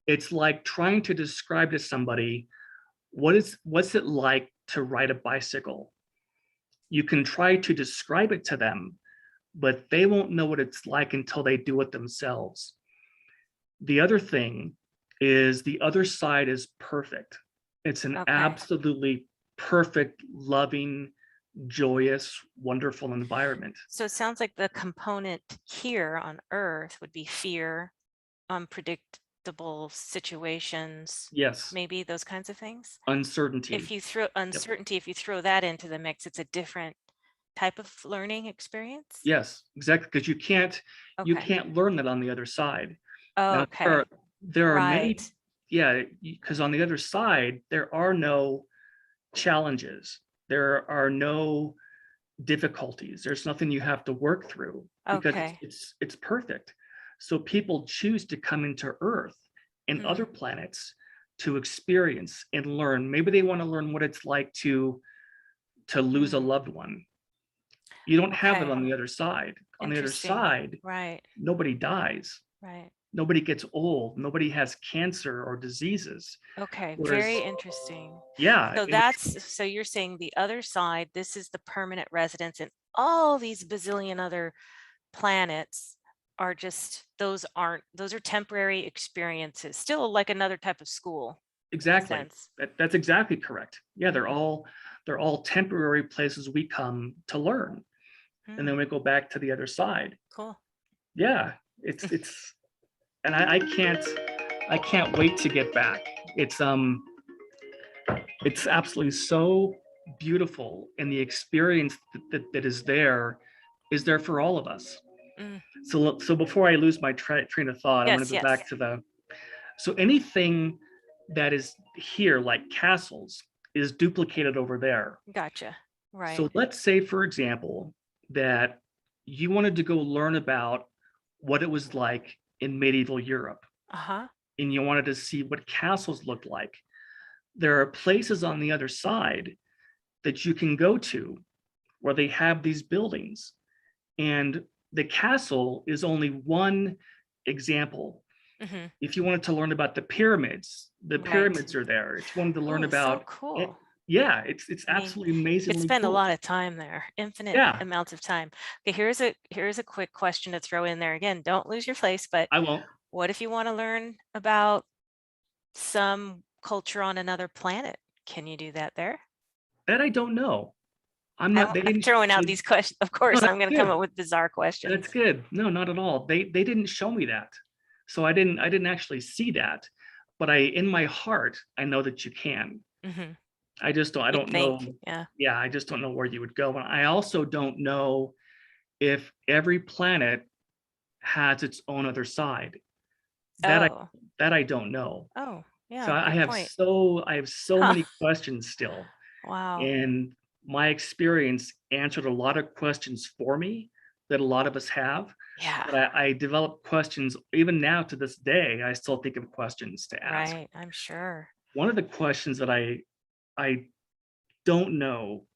It's like trying to describe to somebody what's it like to ride a bicycle. You can try to describe it to them, but they won't know what it's like until they do it themselves. The other thing is the other side is perfect. It's an Okay. absolutely perfect, loving, joyous, wonderful environment. So it sounds like the component here on Earth would be fear, unpredictable situations, Yes, maybe those kinds of things. If uncertainty. you throw Yep. uncertainty, if you throw that into the mix, it's a different type of learning experience. Yes, exactly. Because you Okay. can't learn that on the other side. Oh, Now, okay. there are many, Right. yeah, because on the other side, there are no challenges. There are no difficulties. There's nothing you have to work through because Okay. it's perfect. So people choose to come into Earth and other Mm, planets to experience and learn. Maybe they want to learn what it's like to lose a mm. loved one. You don't have that Okay. on the other side. On the other Interesting. side, Right. nobody dies. Right. Nobody gets old. Nobody has cancer or diseases. Okay. Whereas, Very interesting. yeah, So so you're saying the other side, this is the permanent residence, and all these bazillion other planets are just, those are temporary experiences, still like another type of school in a exactly. sense. That's exactly correct. Yeah, Mm, they're all temporary places we come to learn, and mm, then we go back to the other side. cool. Yeah, it's and I can't wait to get back. It's absolutely so beautiful, and the experience that is there for all of us. Mm, So before I lose my train of thought, I want to yes, go yes. back to the so anything that is here, like castles, is duplicated over there. Gotcha. Right. So let's say, for example, that you wanted to go learn about what it was like in medieval Europe, Uh-huh. and you wanted to see what castles looked like. There are places on the other side that you can go to where they have these buildings. And the castle is only one example. Hmm. If you wanted to learn about the Right. pyramids are there. If you wanted to learn Oh, so about it, cool. yeah, it's I mean, absolutely you could amazingly spend a cool. lot of time there, infinite Yeah, amounts of time. Okay, here's a quick question to throw in there. Again, don't lose your place, but I won't. what if you want to learn about some culture on another planet? Can you do that there? That I don't know. I'm not. They I'm didn't. throwing out these questions. Of No, course, that's I'm going to come good. up with bizarre That's questions. good. No, not at all. They didn't show me that, so I didn't actually see that. But in my heart, I know that you can. Hmm. I just don't. I You'd don't know. think, yeah. Yeah, I just don't know where you would go, and I also don't know if every planet has its own other side. That I Oh, that I don't know. oh, So yeah, good point. I have so Huh. many questions still, Wow. and my experience answered a lot of questions for me that a lot of us have. Yeah, But I develop questions even now to this day. I still think of questions to ask. right. I'm sure. One of the questions that I don't know.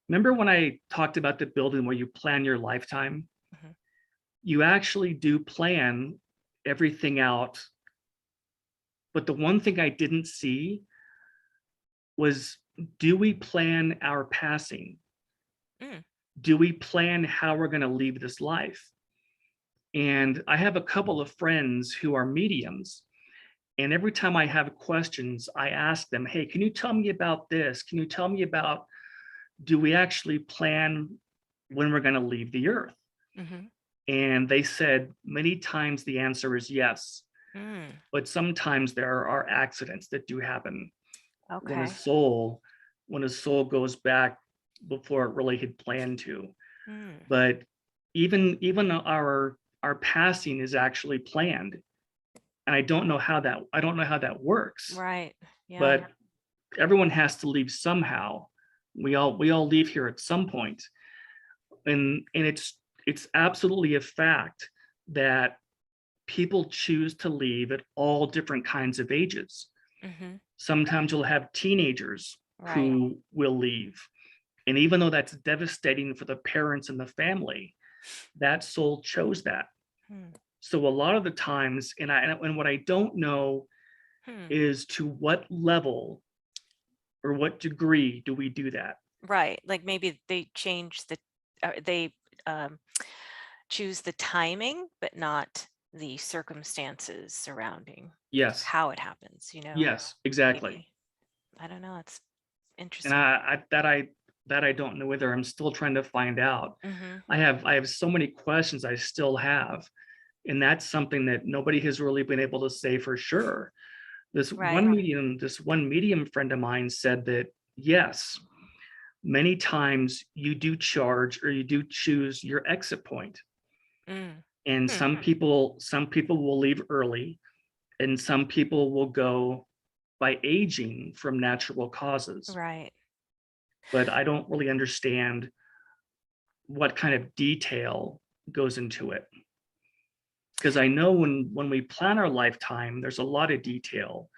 Remember when I talked about the building where you plan your lifetime? Mhm. You actually do plan everything out. But the one thing I didn't see was, do we plan our passing? Mm, Do we plan how we're going to leave this life? And I have a couple of friends who are mediums. And every time I have questions, I ask them, hey, can you tell me about this? Can you tell me about, do we actually plan when we're going to leave the earth? mhm, And they said many times the answer is yes. mm. But sometimes there are accidents that do happen when a Okay. soul when a soul goes back before it really had planned to. Mm. But even our passing is actually planned, and I don't know how that works. Right. Yeah. But everyone has to leave somehow. We all leave here at some point, and it's absolutely a fact that people choose to leave at all different kinds of ages. Hmm. Sometimes you'll have teenagers Right. who will leave. And even though that's devastating for the parents and the family, that soul chose that. Hmm. So a lot of the times, and what I don't know Hmm. is to what level or what degree do we do that? Right. Like maybe they change they um, choose the timing, but not the circumstances surrounding Yes, how it happens, you know? yes, exactly. Maybe. I don't know. It's And interesting. I don't know whether I'm still trying to find out. Hmm. I have so many questions I still have, and that's something that nobody has really been able to say for sure. Right. This one medium friend of mine said that yes, many times you do charge or you do choose your exit point. Mm. And Hmm. some people will leave early, and some people will go by aging from natural causes. Right. But I don't really understand what kind of detail goes into it. Because I know when we plan our lifetime, there's a lot of detail.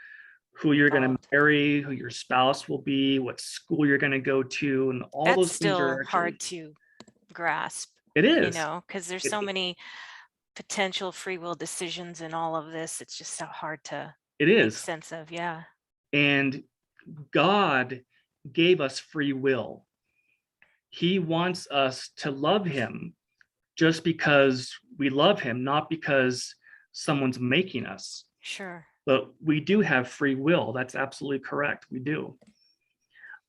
Who you're going to Involved. marry, who your spouse will be, what school you're going to go to, and all That's those things still are hard actually, to grasp, it you is. know, because there's It, so many potential free will decisions in all of this. It's just so hard to it make is. sense of. Yeah. And God gave us free will. He wants us to love him just because we love him, not because someone's making us. Sure. But we do have free will. That's absolutely correct. We do.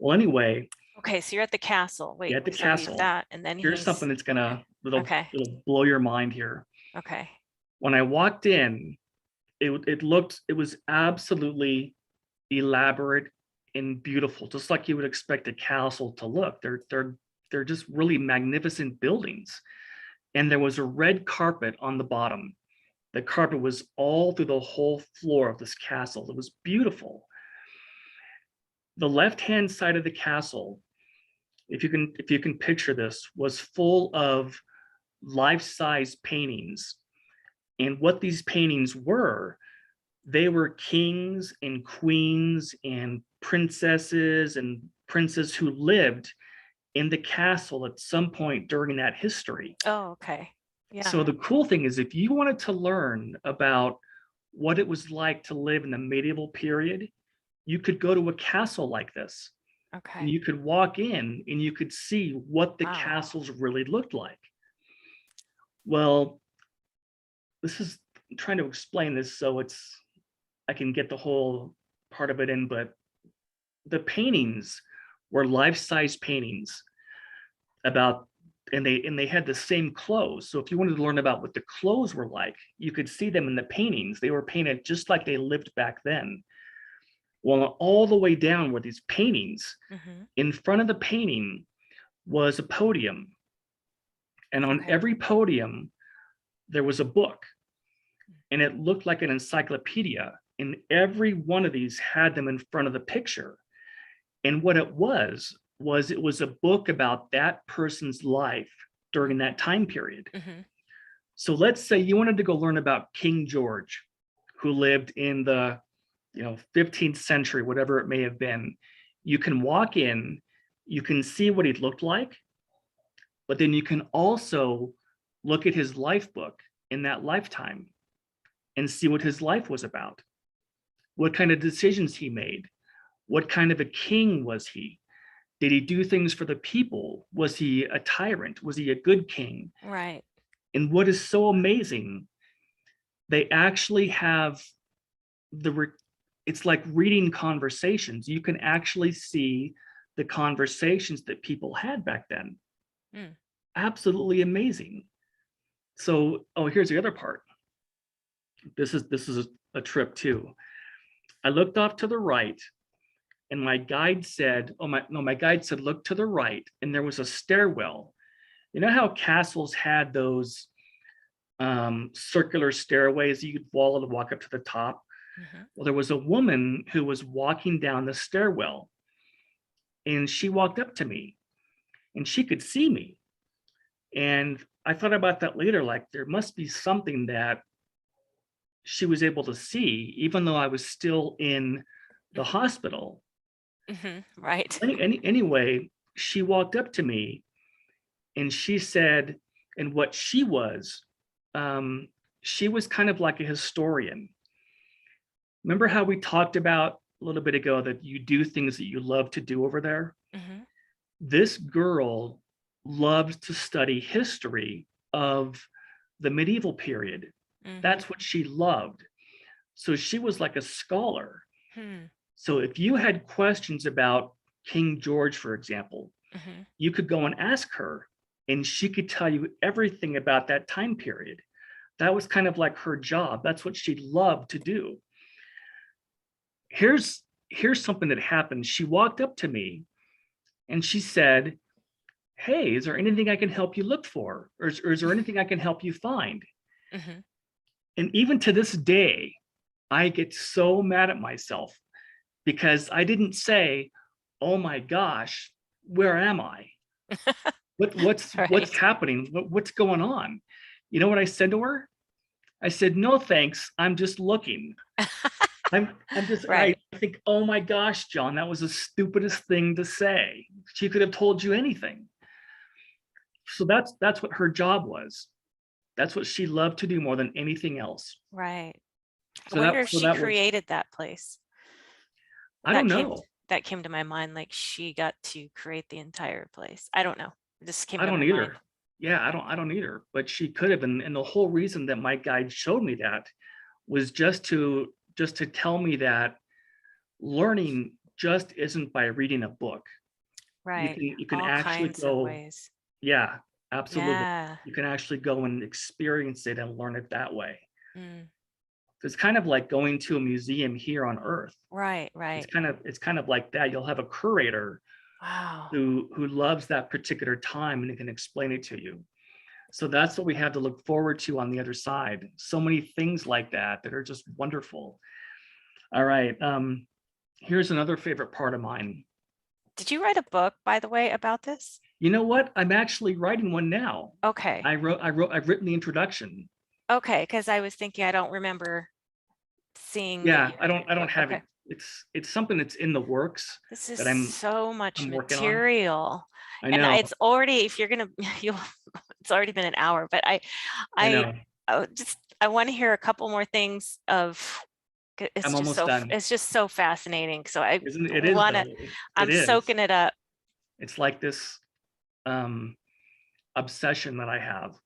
Well, anyway, Okay, so you're at the castle. yeah, Wait, at the so he's castle, that, and then here's something he's that's gonna okay. it'll blow your mind here. Okay. When I walked in, it was absolutely elaborate and beautiful, just like you would expect a castle to look. They're just really magnificent buildings. And there was a red carpet on the bottom. The carpet was all through the whole floor of this castle. It was beautiful. The left-hand side of the castle, if you can picture this, was full of life-size paintings. And what these paintings were, they were kings and queens and princesses and princes who lived in the castle at some point during that history. Oh, okay. Yeah. So the cool thing is, if you wanted to learn about what it was like to live in the medieval period, you could go to a castle like this, and Okay. you could walk in and you could see what the Wow. castles really looked like. Well, this is I'm trying to explain this so I can get the whole part of it in, but the paintings were life-size paintings about, and they had the same clothes. So if you wanted to learn about what the clothes were like, you could see them in the paintings. They were painted just like they lived back then. Well, all the way down were these paintings. Hmm. In front of the painting was a podium, and on Okay. every podium there was a book, and it looked like an encyclopedia. And every one of these had them in front of the picture. And what it was it was a book about that person's life during that time period. Hmm. So let's say you wanted to go learn about King George, who lived in the 15th century, whatever it may have been. You can walk in, you can see what he looked like, but then you can also look at his life book in that lifetime and see what his life was about, what kind of decisions he made, what kind of a king was he. Did he do things for the people? Was he a tyrant? Was he a good king? Right. And what is so amazing, they actually have it's like reading conversations. You can actually see the conversations that people had back then. Mm. Absolutely amazing. So, oh, here's the other part. This is a trip too. I looked off to the right, and my guide said, "Oh my guide said, look to the right," and there was a stairwell. You know how castles had those circular stairways you could follow to walk up to the top? Hmm. Well, there was a woman who was walking down the stairwell, and she walked up to me, and she could see me. And I thought about that later, like there must be something that she was able to see, even though I was still in the hospital. Hmm. Right. Anyway, she walked up to me and she said, and what she was kind of like a historian. Remember how we talked about a little bit ago that you do things that you love to do over there? Hmm. This girl loved to study history of the medieval period. Hmm. That's what she loved. So she was like a scholar. Hmm. So if you had questions about King George, for example, Hmm. you could go and ask her, and she could tell you everything about that time period. That was kind of like her job. That's what she loved to do. Here's something that happened. She walked up to me and she said, "Hey, is there anything I can help you look for? Or is there anything I can help you find?" Hmm. And even to this day, I get so mad at myself because I didn't say, "Oh my gosh, where am I? What's Right. happening? What's going on?" You know what I said to her? I said, "No, thanks. I'm just looking." I'm just, and I Right. think, "Oh my gosh, John, that was the stupidest thing to say. She could have told you anything." So that's what her job was. That's what she loved to do more than anything else. Right. I So wonder that if so she that was, created that place. I That don't came know. that came to my mind, like she got to create the entire place. I don't know. It just came I to don't my mind. either. Yeah, I don't either. But she could have, and the whole reason that my guide showed me that was just to tell me that learning just isn't by reading a book. Right. You can All actually kinds of go, ways. yeah, absolutely. Yeah. You can actually go and experience it and learn it that way. Mm. It's kind of like going to a museum here on Earth. Right, It's right. kind of like that. You'll have a curator Wow. who loves that particular time and can explain it to you. So that's what we have to look forward to on the other side. So many things like that that are just wonderful. All right. Here's another favorite part of mine. Did you write a book, by the way, about this? You know what? I'm actually writing one now. Okay. I've written the introduction. Okay, because I was thinking I don't remember seeing that Yeah, you had written I a don't book. have Okay. it. It's something that's in the works This is that so much I'm working on. material. I And know, it's already, if you're gonna, you'll, it's already been an hour, but I I know. I want to hear a couple more things of, I'm almost done. it's just so fascinating. So I Isn't it? It is want to, though. It I'm is. soaking it up. It's like this um obsession that I have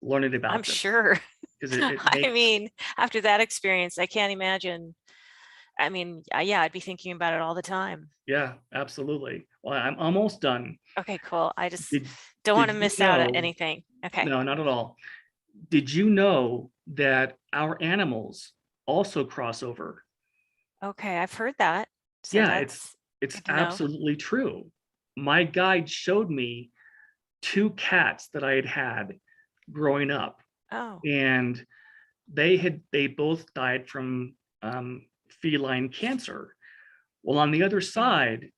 learning I'm about this sure. because it I makes, mean, after that experience, I can't imagine. I mean, yeah, I'd be thinking about it all the time. yeah, absolutely. Well, I'm almost done. Okay, cool. I just Did don't want did to you miss out on know? anything. Okay. No, not at all. Did you know that our animals also cross over? Okay, I've heard that. So Yeah, that's it's good to know. absolutely true. My guide showed me two cats that I had had growing up, Oh. and they both died from feline cancer. Well, on the other Mm. side,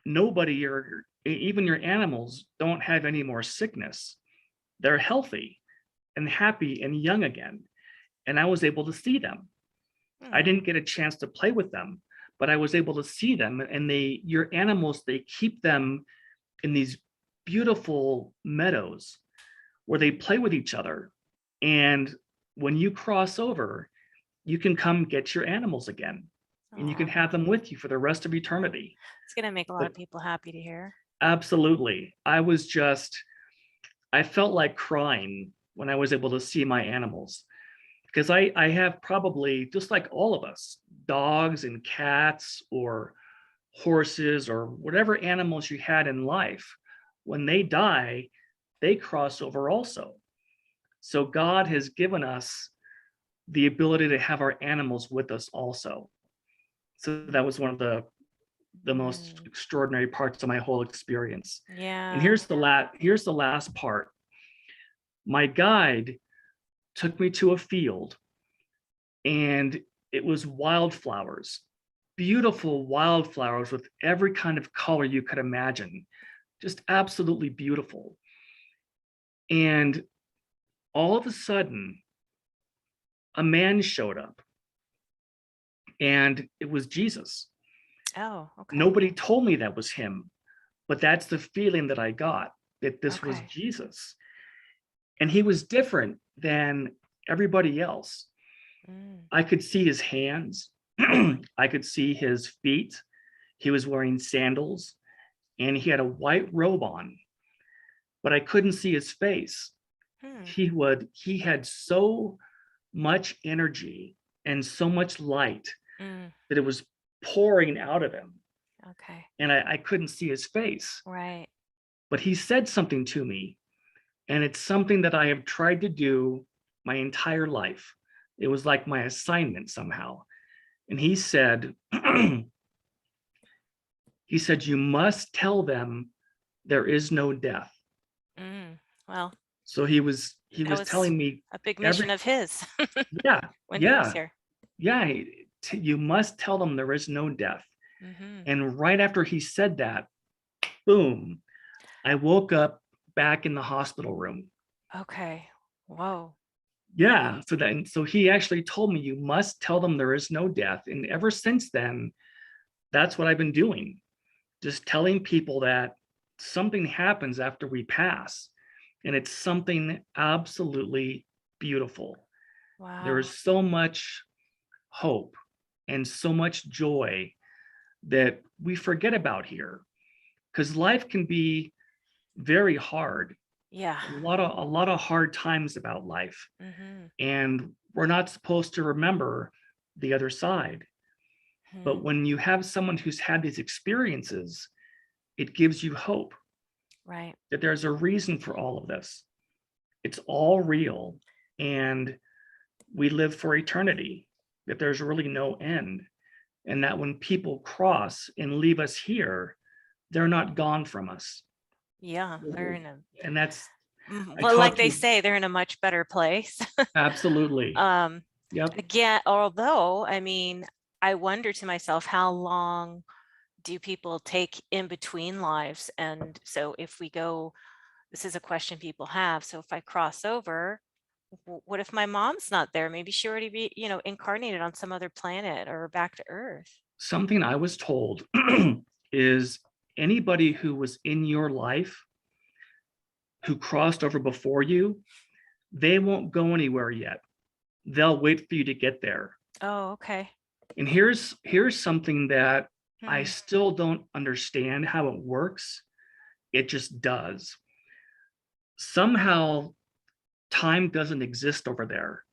nobody or even your animals don't have any more sickness. They're healthy and happy and young again. And I was able to see them. I Mm. didn't get a chance to play with them, but I was able to see them. And your animals, they keep them in these beautiful meadows where they play with each other. And when you cross over, you can come get your animals again and you can Aw. have them with you for the rest of eternity. It's gonna make a lot But of people happy to hear. absolutely, I felt like crying when I was able to see my animals because I have probably, just like all of us, dogs and cats or horses or whatever animals you had in life. When they die, they cross over also. So God has given us the ability to have our animals with us also. So that was one of the most Mm. extraordinary parts of my whole experience. And Yeah. here's the last part. My guide took me to a field and it was wildflowers, beautiful wildflowers with every kind of color you could imagine, just absolutely beautiful. And all of a sudden, a man showed up and it was Jesus. Oh, okay. Nobody told me that was him, but that's the feeling that I got, that this was Okay. Jesus. And he was different than everybody else. Mm. I could see his hands, I could see his feet. He was wearing sandals and he had a white robe on, but I couldn't see his face. Hmm. He had so much energy and so much light Mm. that it was pouring out of him. Okay. And I couldn't see his face. Right. But he said something to me, and it's something that I have tried to do my entire life. It was like my assignment somehow. And he said, you must tell them there is no death. Mm. Well. So he That was was telling me a big every mission of his yeah, when he was yeah, here. yeah. You must tell them there is no death. Hmm. And right after he said that, boom, I woke up back in the hospital room. Okay. Whoa. Yeah. So he actually told me you must tell them there is no death. And ever since then, that's what I've been doing. Just telling people that something happens after we pass. And it's something absolutely beautiful. There Wow. is so much hope and so much joy that we forget about here because life can be very hard. Yeah. A lot of hard times about life, Hmm. and we're not supposed to remember the other side. But Hmm. when you have someone who's had these experiences, it gives you hope Right. that there's a reason for all of this. It's all real, and we live for eternity, that there's really no end, and that when people cross and leave us here, they're not gone from us. Yeah. They're in a, And that's, I well, like talked they to, say, they're in a much better place. absolutely. um, Yep. Again, although, I mean, I wonder to myself, how long do people take in between lives? And so if we go, this is a question people have. So if I cross over, what if my mom's not there? Maybe she already be, incarnated on some other planet or back to Earth. Something I was told is anybody who was in your life who crossed over before you, they won't go anywhere yet. They'll wait for you to get there. Oh, okay. And here's something that I Hmm. still don't understand how it works. It just does. Somehow time doesn't exist over there.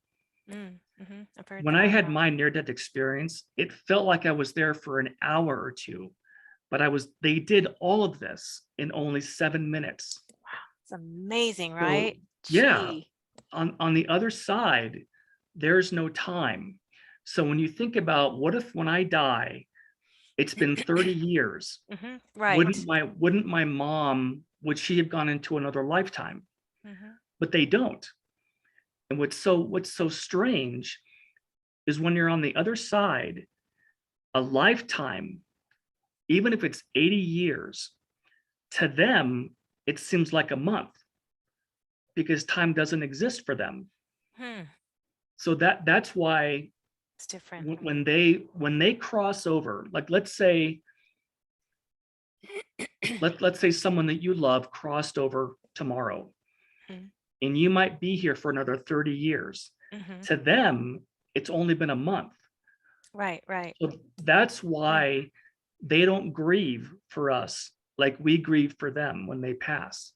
Mm-hmm. I've heard When I that. had my near-death experience, it felt like I was there for an hour or two, but they did all of this in only 7 minutes. It's amazing, So right? yeah, Gee. on the other side, there's no time. So when you think about what if when I die, it's been 30 years, Hmm. Right. wouldn't my mom, would she have gone into another lifetime? Hmm. But they don't. And what's so strange is when you're on the other side, a lifetime, even if it's 80 years, to them, it seems like a month because time doesn't exist for them. Hmm. So that's why It's different. when they cross over, like let's say someone that you love crossed over tomorrow, and you might be here for another 30 years. Mm-hmm. To them, it's only been a month. Right, right. So that's Mm. why they don't grieve for us like we grieve for them when they pass.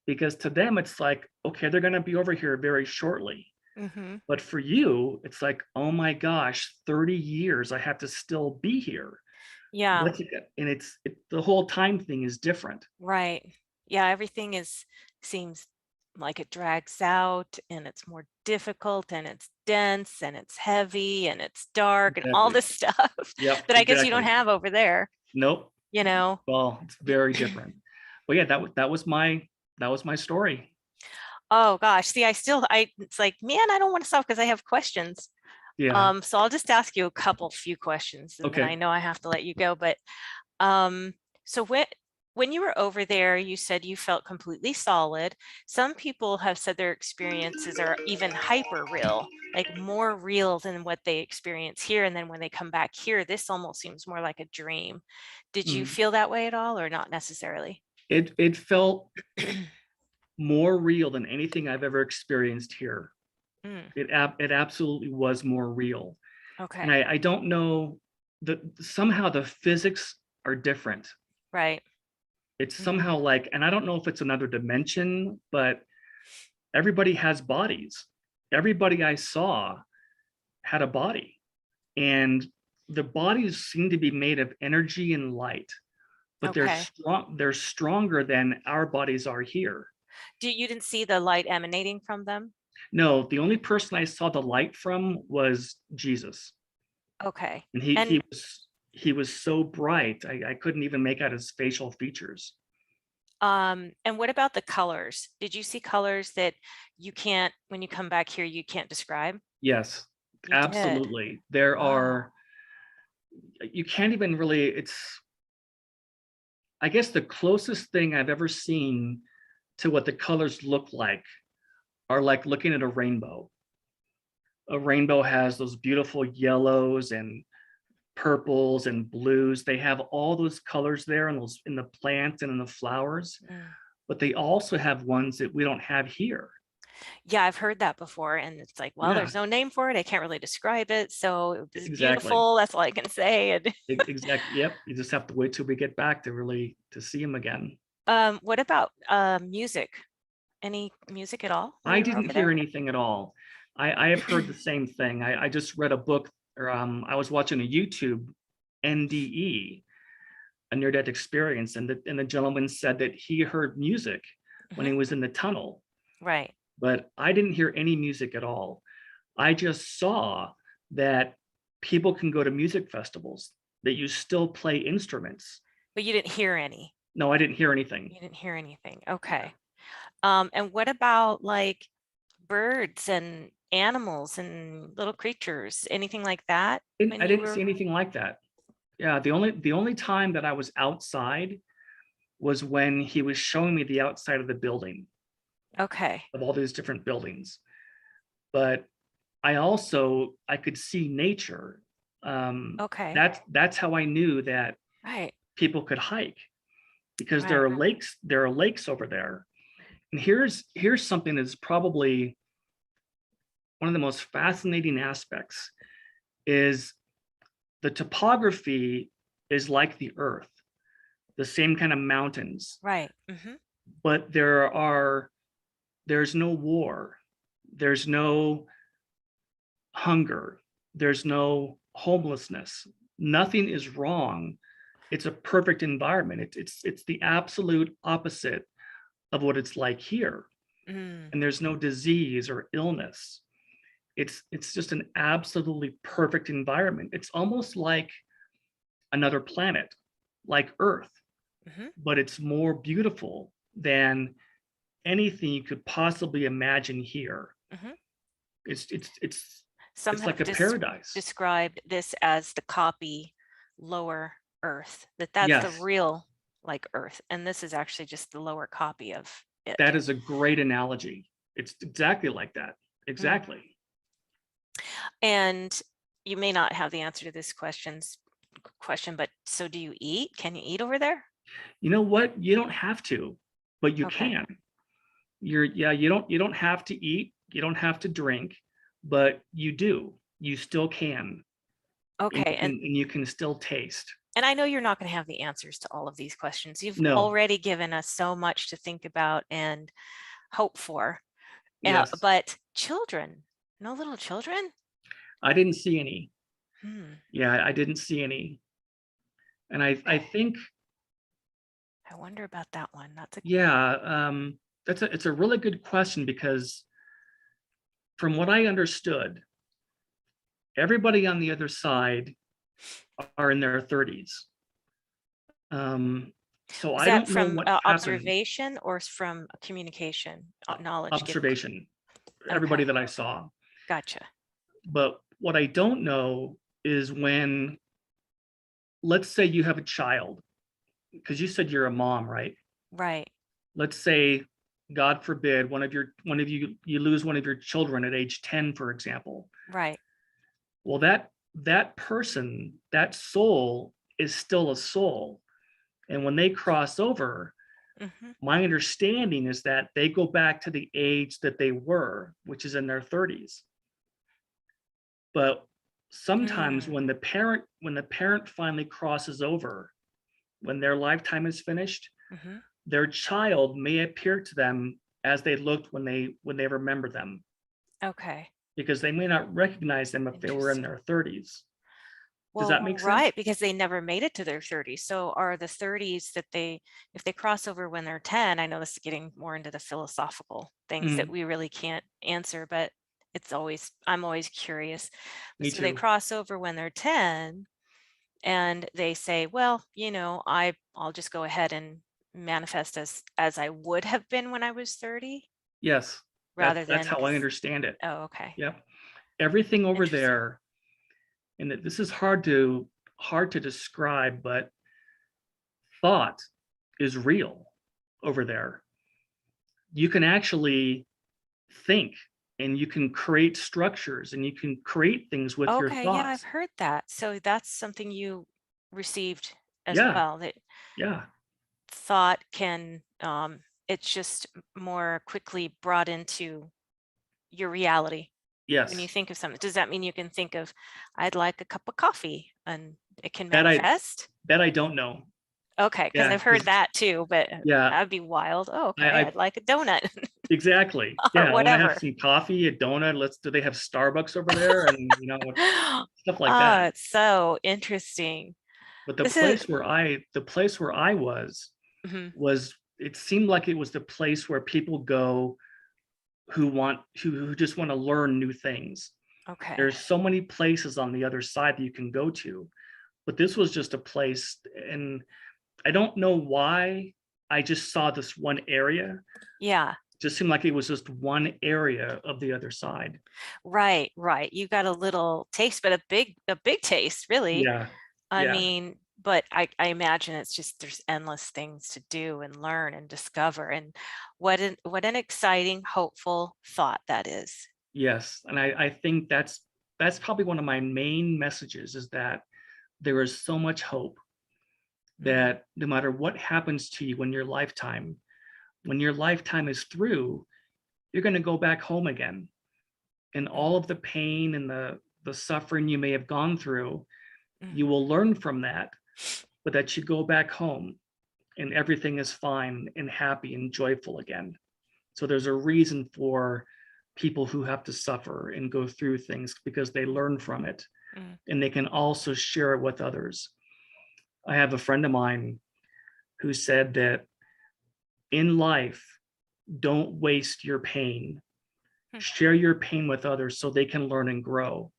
Because to them, it's like, okay, they're going to be over here very shortly. Mm-hmm. But for you, it's like, oh my gosh, 30 years, I have to still be here. Yeah, What's it? And the whole time thing is different. right. Yeah, everything seems like it drags out and it's more difficult and it's dense and it's heavy and it's dark and all Exactly. this stuff Yep, that I guess you don't exactly. have over there, Nope. you know. Well, it's very different. But yeah, that was my story. Oh gosh, see, it's like, man, I don't want to stop because I have questions. Yeah. So I'll just ask you a few questions and then I Okay. know I have to let you go. But um, so when you were over there, you said you felt completely solid. Some people have said their experiences are even hyper real, like more real than what they experience here. And then when they come back here, this almost seems more like a dream. Did you Mm. feel that way at all or not necessarily? It felt more real than anything I've ever experienced here. Mm, It absolutely was more real. And okay. I don't know that somehow the physics are different. Right. It's Hmm. somehow like, and I don't know if it's another dimension, but everybody has bodies. Everybody I saw had a body, and the bodies seem to be made of energy and light, but they're Okay. strong. They're stronger than our bodies are here. You didn't see the light emanating from them? No, the only person I saw the light from was Jesus, Okay. and he And he was he was so bright I couldn't even make out his facial features. And what about the colors? Did you see colors that you can't, when you come back here, you can't describe? Yes, You did. absolutely. There Wow. are, you can't even really, it's, I guess the closest thing I've ever seen to what the colors look like are like looking at a rainbow. A rainbow has those beautiful yellows and purples and blues. They have all those colors there in those in the plants and in the flowers, Mm. but they also have ones that we don't have here. Yeah, I've heard that before. And it's like, well, Yeah, there's no name for it. I can't really describe it. So it's exactly. beautiful. That's all I can say. And Exactly. Yep. You just have to wait till we get back to really to see them again. what about music? Any music at all when I you were didn't over hear there? anything at all. I have heard the same thing. I just read a book, or I was watching a YouTube NDE, a near death experience, and the gentleman said that he heard music when he Mhm. was in the tunnel, Right. but I didn't hear any music at all. I just saw that people can go to music festivals, that you still play instruments. But you didn't hear any. No, I didn't hear anything. You didn't hear anything. Yeah. Okay. And what about like birds and animals and little creatures, anything like that when I you didn't see were? anything like that. Yeah, the only time that I was outside was when he was showing me the outside of the building, Okay. of all these different buildings. But I could see nature. Okay. That's how I knew that Right. people could hike, because Right. there are lakes over there. And here's something that's probably one of the most fascinating aspects is the topography is like the earth, the same kind of mountains, Right. Hmm. but there's no war, there's no hunger, there's no homelessness, nothing is wrong. It's a perfect environment. It's the absolute opposite of what it's like here. Mm. And there's no disease or illness. It's just an absolutely perfect environment. It's almost like another planet, like Earth, Hmm. but it's more beautiful than anything you could possibly imagine here. Hmm. It's it's it's Some it's like have a paradise. described this as the copy lower Earth, that's the Yes, real like Earth, and this is actually just the lower copy of it. that is a great analogy. It's exactly like that. Mm. Exactly. And you may not have the answer to this question, but so do you eat? Can you eat over there? You know what? You don't have to, but you Okay. can. You don't have to eat, you don't have to drink, but you do. You still can. And Okay. you can still taste. And I know you're not going to have the answers to all of these questions. You've No. already given us so much to think about and hope for. Yes. But children, no little children? I didn't see any. Hmm. Yeah, I didn't see any. And I Okay. think, I wonder about that one. That's a yeah, it's a really good question, because from what I understood, everybody on the other side are in their 30s. So Was I that don't know from what happened. observation or from communication, knowledge given? Observation, everybody Okay, that I saw. gotcha. But what I don't know is when, let's say you have a child, because you said you're a mom, right? Right, Let's say, God forbid, one of you lose one of your children at age 10, for example. right. Well, that person, that soul is still a soul. And when they cross over, Hmm. my understanding is that they go back to the age that they were, which is in their 30s. But sometimes Mm, when the parent finally crosses over, when their lifetime is finished, hmm. their child may appear to them as they looked when they remember them, Okay, because they may not recognize them if they were in interesting. their 30s. Does Well, that make sense? right, because they never made it to their 30s. So are the 30s that if they cross over when they're 10, I know this is getting more into the philosophical things that Mm, we really can't answer, but I'm always curious. me So they too. cross over when they're 10 and they say, well, I'll just go ahead and manifest as I would have been when I was 30 Yes, rather that's than, how I understand it. oh, okay. Yep. Everything over Interesting. there, and this is hard to describe, but thought is real over there. You can actually think and you can create structures and you can create things with your Okay, yeah, I've thoughts. heard that. So that's something you received as Yeah, well, that yeah, thought can, it's just more quickly brought into your reality when you yes. think of something. Does that mean you can think of, I'd like a cup of coffee and it can That I manifest? that I don't know. Okay, because Yeah, I've heard because that too, but yeah, that'd be wild. Oh, okay, I I'd like a donut exactly. or Yeah, I want to have whatever. some coffee, a donut. Do they have Starbucks over there? And stuff like that. Oh, it's so interesting. But the This is, place where I mhm, was it seemed like it was the place where people go who just want to learn new things. okay. There's so many places on the other side that you can go to, but this was just a place, and I don't know why I just saw this one area. Yeah, Just seemed like it was just one area of the other side. right, right. You got a little taste, but a big taste, really. Yeah, I yeah, mean, but I imagine it's just there's endless things to do and learn and discover. And what an exciting, hopeful thought that is. yes. And I think that's probably one of my main messages is that there is so much hope Mhm, that no matter what happens to you in your lifetime, when your lifetime is through, you're going to go back home again. And all mhm, of the pain and the suffering you may have gone through, mhm. you will learn from that, but that you go back home and everything is fine and happy and joyful again. So there's a reason for people who have to suffer and go through things because they learn from it Mm, and they can also share it with others. I have a friend of mine who said that in life, don't waste your pain. mm, Share your pain with others so they can learn and grow.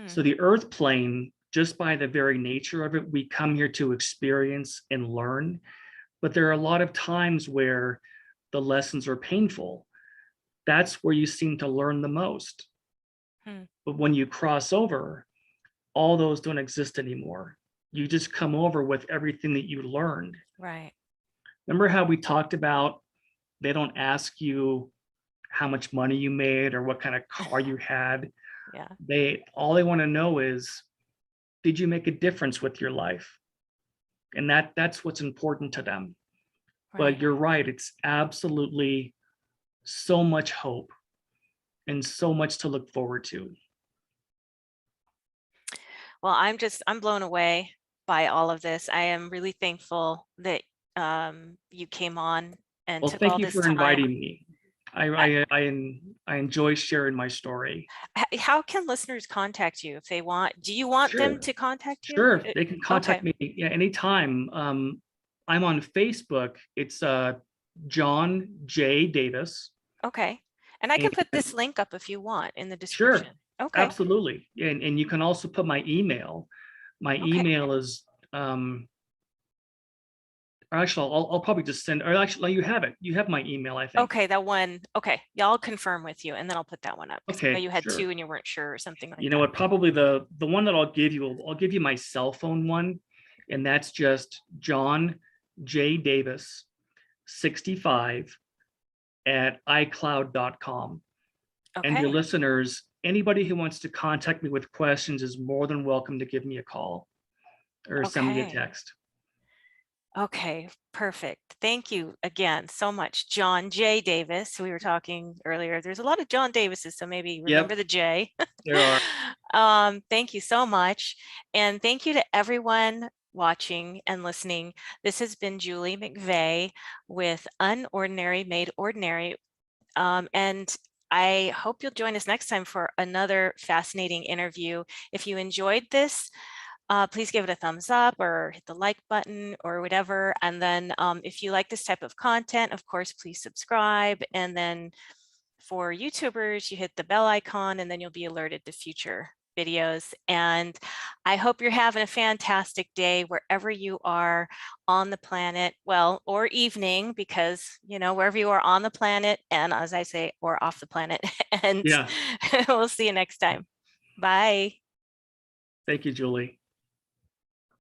So mm. the earth plane, just by the very nature of it, we come here to experience and learn. But there are a lot of times where the lessons are painful. That's where you seem to learn the most. Hmm. But when you cross over, all those don't exist anymore. You just come over with everything that you learned. Right. Remember how we talked about they don't ask you how much money you made or what kind of car you had. Yeah. They all they want to know is, did you make a difference with your life? And that's what's important to them. But Right. you're right, it's absolutely so much hope and so much to look forward to. Well, I'm blown away by all of this. I am really thankful that you came on and Well, took thank all you this for time. inviting me. I I, I I, I enjoy sharing my story. how can listeners contact you if they want? Do you want them Sure. to contact you? Sure, they can Okay. contact me, yeah, anytime. I'm on Facebook. It's John J. Davis. Okay. And I can put And this link up if you want in the sure, description. Okay. absolutely. And you can also put my email. My Okay. email is or actually I'll probably just send, or actually you have it. You have my email, I think. Okay, that one. Okay. Yeah, I'll confirm with you and then I'll put that one up because I know Okay, you had sure. two and you weren't sure or something like You know that. what? Probably the one that I'll give you my cell phone one, and that's just John J. Davis 65 at iCloud.com. And your Okay. listeners, anybody who wants to contact me with questions is more than welcome to give me a call or send me a Okay. text. Okay, perfect. Thank you again so much, John J. Davis. We were talking earlier. There's a lot of John Davises, so maybe remember Yep, the J. there are. Thank you so much. And thank you to everyone watching and listening. This has been Julie McVeigh with Unordinary Made Ordinary. And I hope you'll join us next time for another fascinating interview. If you enjoyed this, please give it a thumbs up or hit the like button or whatever. And then if you like this type of content, of course, please subscribe. And then for YouTubers, you hit the bell icon and then you'll be alerted to future videos. And I hope you're having a fantastic day wherever you are on the planet, well, or evening, because, you know, wherever you are on the planet, and as I say, or off the planet. And Yeah. we'll see you next time. Bye. Thank you, Julie.